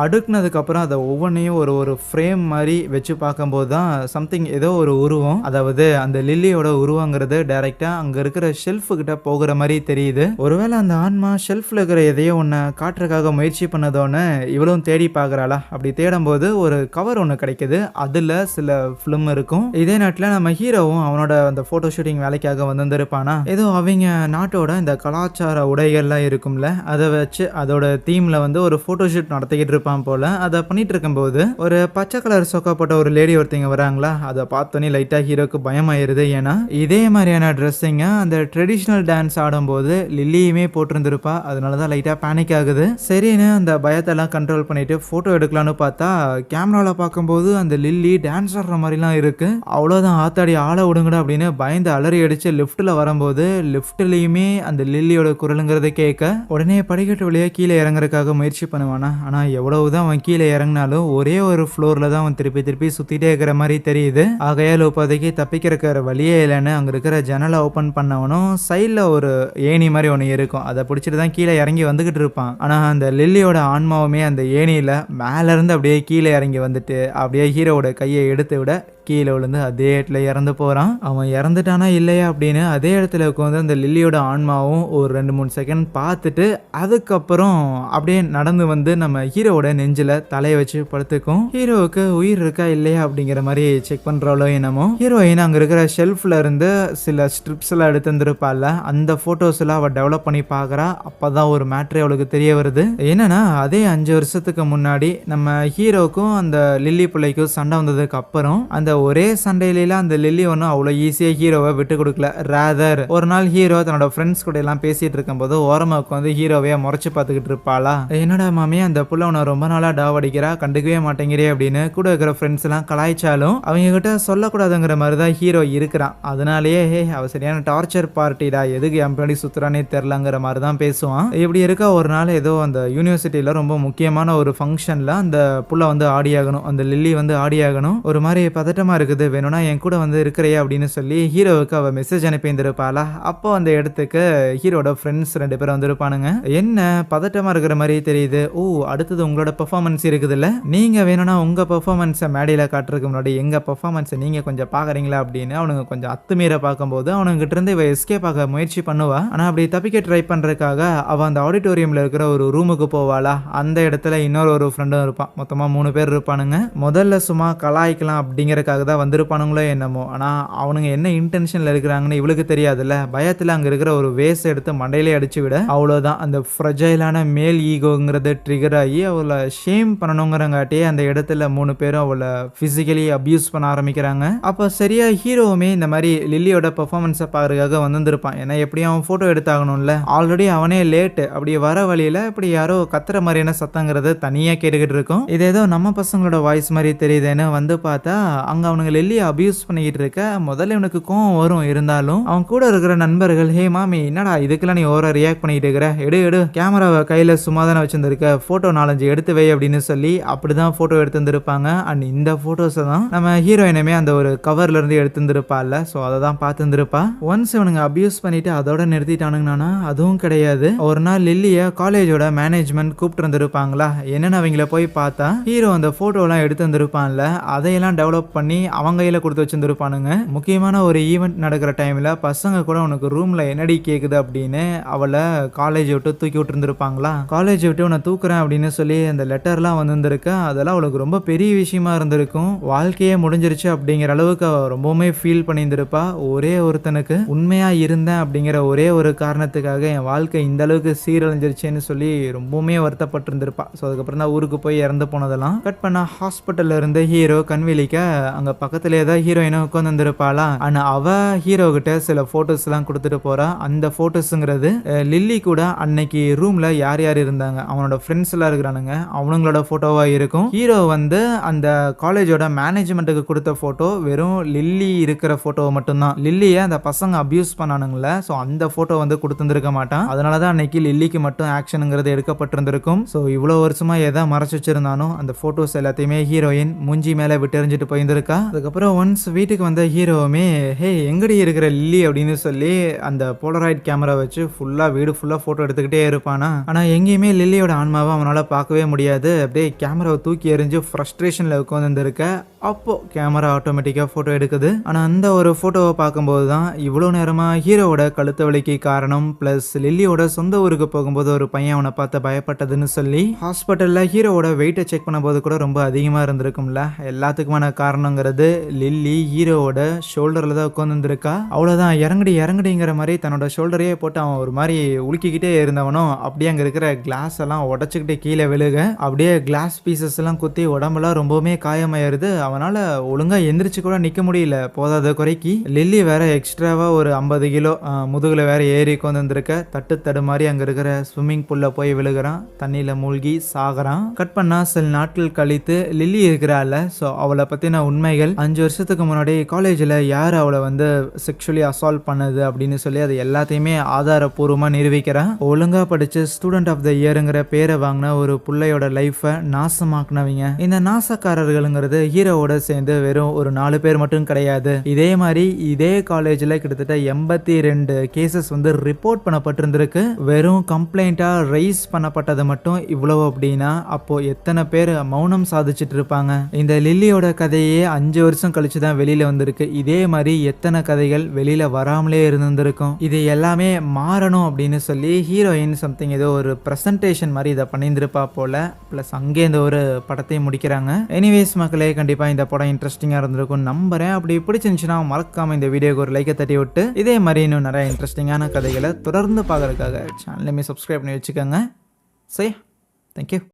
அடுக்குனதுக்கப்புறம் அதை ஒவ்வொன்றையும் ஒரு ஃப்ரேம் மாதிரி வச்சு பார்க்கும்போது தான் சம்திங் ஏதோ ஒரு உருவம், அதாவது அந்த லில்லியோட உருவங்கிறது டைரக்டா அங்க இருக்கிற ஷெல்ஃப் கிட்ட போகிற மாதிரி தெரியுது. ஒருவேளை அந்த ஆன்மா ஷெல்ஃப்ல இருக்கிற எதையோ ஒன்று காட்டுறதுக்காக முயற்சி பண்ணதோன்னு இவளும் தேடி பார்க்குறாளா. அப்படி தேடும்போது ஒரு கவர் ஒன்று கிடைக்குது, அதில் சில ஃபிலிம் இருக்கும். இதே நாட்டில் நம்ம ஹீரோவும் அவனோட அந்த ஃபோட்டோ ஷூட்டிங் வேலைக்காக வந்திருப்பானா. ஏதோ அவங்க நாட்டோட இந்த கலாச்சார உடைகள்லாம் இருக்கும்ல, அதை வச்சு அதோட தீமில் வந்து ஒரு ஃபோட்டோ ஷூட் நடத்திக்கிட்டு இருப்பான் போல. அதை பண்ணிட்டு இருக்கும்போது ஒரு பச்சை கலர் சொக்கப்பட்ட ஒரு லேடி ஒருத்தங்க வராங்களா. அதை பார்த்தோன்னே லைட்டாக ஹீரோக்கு பயமாயிருது. ஏன்னா இதே மாதிரியான ட்ரெஸ்ஸிங்க அந்த ட்ரெடிஷ்னல் டான்ஸ் ஆடும்போது லில்லியுமே போட்டிருந்திருப்பா. அதனால தான் லைட்டாக பேனிக் ஆகுது. சரின்னு அந்த பயத்தெல்லாம் கண்ட்ரோல் பண்ணிட்டு ஃபோட்டோ எடுக்கலான்னு பார்த்தா கேமராவில் பார்க்கும்போது அந்த லில்லி டான்ஸ் ஆடுற மாதிரிலாம் இருக்கு. அவ்வளோதான், ஆத்தாடி ஆளை விடுங்கடா அப்படின்னு பயந்து அலறி அடிச்சு லிஃப்ட்டில் வரும்போது லிஃப்ட்லேயுமே அந்த லில்லியோட குரலுங்கிறத கேட்க உடனே படிக்கட்டு வழியாக கீழே இறங்குறதுக்காக முயற்சி பண்ணுவானா. ஆனால் எவ்வளவுதான் அவன் கீழே இறங்கினாலும் ஒரே ஒரு ஃப்ளோரில் தான் அவன் திருப்பி திருப்பி சுற்றிட்டே இருக்கிற மாதிரி தெரியுது. ஆகையால் இப்போதைக்கு தப்பிக்கிறக்கிற வழியே இல்லைன்னு அங்கே இருக்கிற ஜன்னலை ஓப்பன் பண்ணவனும் சைடில் ஒரு ஏணி மாதிரி ஒன்று இருக்கும், அதை பிடிச்சிட்டு தான் கீழே இறங்கி வந்துகிட்டு இருப்பான். ஆனால் அந்த லில்லியோட ஆன்மாவுமே அந்த ஏணியில் மேலேருந்து அப்படியே கீழே இறங்கி வந்துட்டு அப்படியே ஹீரோவோட கையை எடுத்து விட கீழே விழுந்து அதே இடத்துல இறந்து போகிறான். அவன் இறந்துட்டானா இல்லையா அப்படின்னு அதே இடத்துல உட்காந்து அந்த லில்லியோட ஆன்மாவும் ஒரு 2-3 செகண்ட் பார்த்துட்டு அதுக்கப்புறம் அப்படியே நடந்து வந்து நம்ம ஹீரோவோட நெஞ்சில் தலையை வச்சு படுத்துக்கும். ஹீரோவுக்கு உயிர் இருக்கா இல்லையா அப்படிங்கிற மாதிரி செக் பண்ணுறாலோ என்னமோ. ஹீரோயின் அங்கே இருக்கிற ஷெல்ஃபில் இருந்து சில ஸ்ட்ரிப்ஸ் எல்லாம் எடுத்து வந்துருப்பாள். அந்த ஃபோட்டோஸ் எல்லாம் அவள் டெவலப் பண்ணி பார்க்குறா. அப்போதான் ஒரு மேட்ரே அவளுக்கு தெரிய வருது. என்னன்னா அதே 5 வருஷத்துக்கு முன்னாடி நம்ம ஹீரோக்கும் அந்த லில்லி பிள்ளைக்கும் சண்டை வந்ததுக்கு அப்புறம் அந்த ஒரே சண்டையில அந்த லில்லி ஒன்றும் அவ்வளோ ஈஸியாக ஹீரோவை விட்டு கொடுக்கல. ரேதர் ஒரு நாள் ஹீரோ தன்னோட ஃப்ரெண்ட்ஸ் கூட எல்லாம் பேசிட்டு இருக்கும்போது ஓரமாக உட்காந்து ஹீரோவையா முறைச்சு பார்த்துக்கிட்டு இருப்பாளா. என்னடா மாமி அந்த புள்ள உன்னை ரொம்ப நாளாக டாவடிக்கிறா, கண்டுக்கவே மாட்டேங்கிறே அப்படின்னு கூட இருக்கிற ஃப்ரெண்ட்ஸ் எல்லாம் கலாய்ச்சாலும் அவங்க கிட்ட சொல்லக்கூடாதுங்கிற மாதிரி தான் ஹீரோ இருக்கிறான். அதனாலேயே அவ சரியான டார்ச்சர் பார்ட்டிடா, எதுக்கு என் பின்னாடி சுத்துறானே தெரிலங்கிற மாதிரி தான் பேசுவான். இப்படி இருக்க ஒரு நாள் ஏதோ அந்த யூனிவர்சிட்டியில் ரொம்ப முக்கியமான ஒரு ஃபங்க்ஷனில் அந்த புள்ள வந்து ஆடியாகணும், அந்த லில்லி வந்து ஆடியாகணும். ஒரு மாதிரி பதட்டமாக இருக்குது, வேணும்னா என் கூட வந்து இருக்கிறே அப்படின்னு சொல்லி ஹீரோவுக்கு அவ மெசேஜ் அனுப்பியிருந்திருப்பாளா. அப்போ அந்த இடத்துக்கு ஹீரோட ஃப்ரெண்ட்ஸ் 2 பேரும் வந்திருப்பானுங்க. என்ன பதட்டமா இருக்கிற மாதிரி தெரியுது, ஓ அடுத்தது உங்களோட பெர்ஃபார்மன்ஸ் இருக்குதுல்ல, நீங்க வேணும்னா உங்க பெர்ஃபார்மன்ஸை மேடையில் காட்டுறதுக்கு முன்னாடி எங்க பெர்ஃபார்மன்ஸை நீங்க கொஞ்சம் பாக்குறீங்களா அப்படின்னு அவனுங்க கொஞ்சம் அத்துமீற பார்க்கும்போது அவனுங்க கிட்ட இருந்து இவ எஸ்கேப் ஆக முயற்சி பண்ணுவா. ஆனா அப்படி தப்பிக்க ட்ரை பண்றதுக்காக அவ அந்த ஆடிட்டோரியம்ல இருக்கிற ஒரு ரூமுக்கு போவாளா. அந்த இடத்துல இன்னொரு ஃப்ரெண்டும் இருப்பான். மொத்தமா 3 பேர் இருப்பானுங்க. முதல்ல சும்மா கலாய்க்கலாம் அப்படிங்கறதுக்காக தான் வந்திருப்பானுங்களோ என்னமோ. ஆனா அவனுங்க என்ன இன்டென்ஷன்ல இருக்கிறாங்கன்னு இவளுக்கு தெரியாதுல்ல. பயத்துல அங்க இருக்கிற ஒரு வேஸ் எடுத்து மண்டையிலே அடிச்சு விட அவ்வளவுதான் அந்த ஃப்ரெஜைலான மேல் ஈகோங்கிறது ட்ரிகர் ஆகி அவளை ஷேம் பண்ணணுங்கிறங்காட்டியே அந்த இடத்துல 3 பேரும் அவளை பிசிக்கலி அபியூஸ் பண்ண ஆரம்பிக்கிறாங்க. அப்போ சரியா ஹீரோவுமே இந்த மாதிரி லில்லியோட பெர்ஃபார்மன்ஸை பார்க்கறதுக்காக வந்திருப்பான். ஏன்னா எப்படியும் அவன் போட்டோ எடுத்தாகணும்ல. ஆல்ரெடி அவனே லேட்டு. அப்படி வர வழியில இப்படி யாரோ கத்துற மாதிரியான சத்தங்கிறது தனியா கேட்டுக்கிட்டு இருக்கும். இது ஏதோ நம்ம பசங்களோட வாய்ஸ் மாதிரி தெரியுதுன்னு வந்து பார்த்தா அங்க அவனுங்க லில்லியை அபியூஸ் பண்ணிக்கிட்டு இருக்க முதல்ல இவனுக்கு கோவம் வரும். இருந்தாலும் அவன் கூட இருக்கிற நண்பர்கள், ஹே மாமி என்னடா இதுக்கெல்லாம் நீ ஓவரா ரியாக்ட் பண்ணிட்டு இருக்கிற, எடு கேமராவை கையில சும்மா தானே வச்சிருந்திருக்க, போட்டோ 4-5 எடுத்து வை அப்படின்னு சொல்லி அப்படிதான் போட்டோ எடுத்துருப்பாங்க. அண்ட் இந்த போட்டோஸை தான் நம்ம ஹீரோயினுமே அந்த ஒரு கவர்ல இருந்து எடுத்துருப்பாள்ல, ஸோ அதை தான் பார்த்துருப்பா. ஒன்ஸ் இவனுங்க அபியூஸ் பண்ணிட்டு அதோட நிறுத்திட்டானுங்கன்னா அதுவும் கிடையாது. ஒரு நாள் லில்லியை காலேஜோட மேனேஜ்மெண்ட் கூப்பிட்டு இருந்திருப்பாங்களா, என்னன்னு அவங்கள போய் பார்த்தா ஹீரோ அந்த போட்டோலாம் எடுத்து வந்திருப்பான்ல, அதையெல்லாம் டெவலப் பண்ணி அவங்க கையில கொடுத்து வச்சிருந்துருப்பானுங்க. முக்கியமான ஒரு ஈவெண்ட் நடக்கிற டைம்ல பசங்க கூட உனக்கு ரூம்ல என்னடி கேக்குது அப்படின்னு அவளை காலேஜ் விட்டு தூக்கி விட்டு இருந்திருப்பாங்களா. காலேஜ் விட்டு உன்னை தூக்குறேன் அப்படின்னு சொல்லி அந்த லெட்டர்லாம் வந்திருக்க, அதெல்லாம் அவளுக்கு ரொம்ப பெரிய விஷயமா இருந்திருக்கும். வாழ்க்கையே முடிஞ்சிருச்சு அப்படிங்கிற அளவுக்கு அவ ரொம்பவுமே ஃபீல் பண்ணியிருந்திருப்பா. ஒரே ஒருத்தனுக்கு உண்மையா இருந்தேன் அப்படிங்கிற ஒரே ஒரு காரணத்துக்காக என் வாழ்க்கை இந்த அளவுக்கு சீரழிஞ்சிருச்சுன்னு சொல்லி ரொம்பவுமே வருத்தப்பட்டு இருந்திருப்பா. ஸோ அதுக்கப்புறம் தான் ஊருக்கு போய் இறந்து போனதெல்லாம் கட் பண்ண ஹாஸ்பிட்டல்ல இருந்து ஹீரோ கண்விழிக்க அங்க பக்கத்திலே தான் ஹீரோயினும் உட்காந்து வந்திருப்பாளா. ஆனா அவ ஹீரோ கிட்ட சில போட்டோஸ் எல்லாம் கொடுத்துட்டு போறா. அந்த போட்டோஸ்ங்கிறது லில்லி கூட அன்னைக்கு ரூம்ல யார் யார் இருந்தாங்க, அவனோட ஃப்ரெண்ட்ஸ் எல்லாம் இருக்கிறானுங்க, அவனுங்களோட போட்டோவா இருக்கும். ஹீரோ வந்து அந்த காலேஜோட மேனேஜ்மெண்ட்டுக்கு கொடுத்த போட்டோ வெறும் லில்லி இருக்கிற போட்டோவை மட்டும்தான். லில்லியை அந்த பசங்க அபியூஸ் பண்ணானுங்களே, ஸோ அந்த போட்டோ வந்து கொடுத்துருக்க மாட்டான். அதனாலதான் அன்னைக்கு லில்லிக்கு மட்டும் ஆக்ஷனுங்கிறது எடுக்கப்பட்டிருந்திருக்கும். ஸோ இவ்வளோ வருஷமா எதை மறைச்சு வச்சிருந்தானோ அந்த போட்டோஸ் எல்லாத்தையுமே ஹீரோயின் மூஞ்சி மேல விட்டெறிஞ்சிட்டு போயிருந்திருக்கா. அதுக்கப்புறம் ஒன்ஸ் வீட்டுக்கு வந்த ஹீரோவுமே, ஹே எங்கடி இருக்கிற லில்லி அப்படின்னு சொல்லி அந்த போலராய்ட் கேமரா வச்சு வீடு ஃபுல்லா போட்டோ எடுத்துக்கிட்டே இருப்பானா. ஆனா எங்கேயுமே லில்லியோட ஆன்மாவை அவனால பார்க்கவே முடியாது. அப்படியே கேமராவை தூக்கி எறிஞ்சு ஃப்ரஸ்ட்ரேஷன்ல உட்காந்துருக்க. அப்போ கேமரா ஆட்டோமேட்டிக்கா போட்டோ எடுக்குது. ஆனா அந்த ஒரு போட்டோவை பார்க்கும்போது தான் இவ்வளோ நேரமா ஹீரோவோட கழுத்து வலிக்கு காரணம், பிளஸ் லில்லியோட சொந்த ஊருக்கு போகும்போது ஒரு பையன் அவனை பார்த்து பயப்பட்டதுன்னு சொல்லி ஹாஸ்பிட்டல்ல ஹீரோவோட வெயிட்டை செக் பண்ணும்போது கூட ரொம்ப அதிகமா இருந்திருக்கும்ல. எல்லாத்துக்குமான காரணங்கிறது லில்லி ஹீரோவோட ஷோல்டர்ல தான் உட்காந்துருக்கா. அவ்வளவுதான் இறங்குடிங்கிற மாதிரி தன்னோட ஷோல்டரையே போட்டு அவன் ஒரு மாதிரி உலுக்கிக்கிட்டே இருந்தவனும் அப்படியே அங்க இருக்கிற கிளாஸ் எல்லாம் உடச்சுக்கிட்டு கீழே விழுக, அப்படியே கிளாஸ் பீசஸ் எல்லாம் குத்தி உடம்பெல்லாம் ரொம்பவுமே காயமாயிருது. அவனால ஒழுங்கா எந்திரிச்சு கூட நிக்க முடியல. போதாத குறைக்கு லில்லி வேற எக்ஸ்ட்ராவா ஒரு 50 கிலோ முதுகுல வேற ஏறி கொண்டிருக்க, தட்டு மாதிரி அங்க இருக்கிற ஸ்விம்மிங் பூல்ல போய் விழுகிறான், தண்ணியில மூழ்கி சாகுறான். கட் பண்ணா சில நாட்கள் கழித்து லில்லி இருக்கிறாள். ஸோ அவளை பத்தின உண்மைகள் 5 வருஷத்துக்கு முன்னாடி காலேஜில் யார் அவளை வந்து செக்ஷுவலி அசால்ட் பண்ணது அப்படின்னு சொல்லி அது எல்லாத்தையுமே ஆதாரப்பூர்வமாக நிரூபிக்கிறான். ஒழுங்கா படிச்சு ஸ்டூடெண்ட் ஆஃப் த இயருங்கிற பேரை வாங்கின ஒரு பிள்ளையோட லைஃபை நாசமாக்குனவங்க இந்த நாசக்காரர்களுங்கிறது ஹீரோவோட சேர்ந்து வெறும் ஒரு 4 பேர் மட்டும் கிடையாது. இதே மாதிரி இதே காலேஜில் கிட்டத்தட்ட 82 கேசஸ் வந்து ரிப்போர்ட் பண்ணப்பட்டிருந்திருக்கு. வெறும் கம்ப்ளைண்டா ரைஸ் பண்ணப்பட்டது மட்டும் இவ்வளவு அப்படின்னா அப்போ எத்தனை பேர் மௌனம் சாதிச்சுட்டு இருப்பாங்க. இந்த லில்லியோட கதையே 5 வருஷம் கழிச்சு தான் வெளியில வந்திருக்கு. இதே மாதிரி எத்தனை கதைகள் வெளியில வராமலே இருந்திருக்கும். இது எல்லாமே மாறணும் அப்படின்னு சொல்லி ஹீரோயின் சம்திங் ஏதோ ஒரு பிரசன்டேஷன் மாதிரி இதை பண்ணியிருந்திருப்பா போல. பிளஸ் அங்கே இந்த ஒரு படத்தையும் முடிக்கிறாங்க. எனிவேஸ் மக்களே, கண்டிப்பா இந்த படம் இன்ட்ரெஸ்டிங்கா இருந்திருக்கும் நம்புறேன். அப்படி பிடிச்சிருந்துச்சுன்னா மறக்காம இந்த வீடியோக்கு ஒரு லைக்கை தட்டி விட்டு இதே மாதிரி இன்னும் நிறைய இன்ட்ரெஸ்டிங்கான கதைகளை தொடர்ந்து பார்க்கறதுக்காக சேனலுமே சப்ஸ்கிரைப் பண்ணி வச்சுக்கோங்க. சரி, தேங்க்யூ.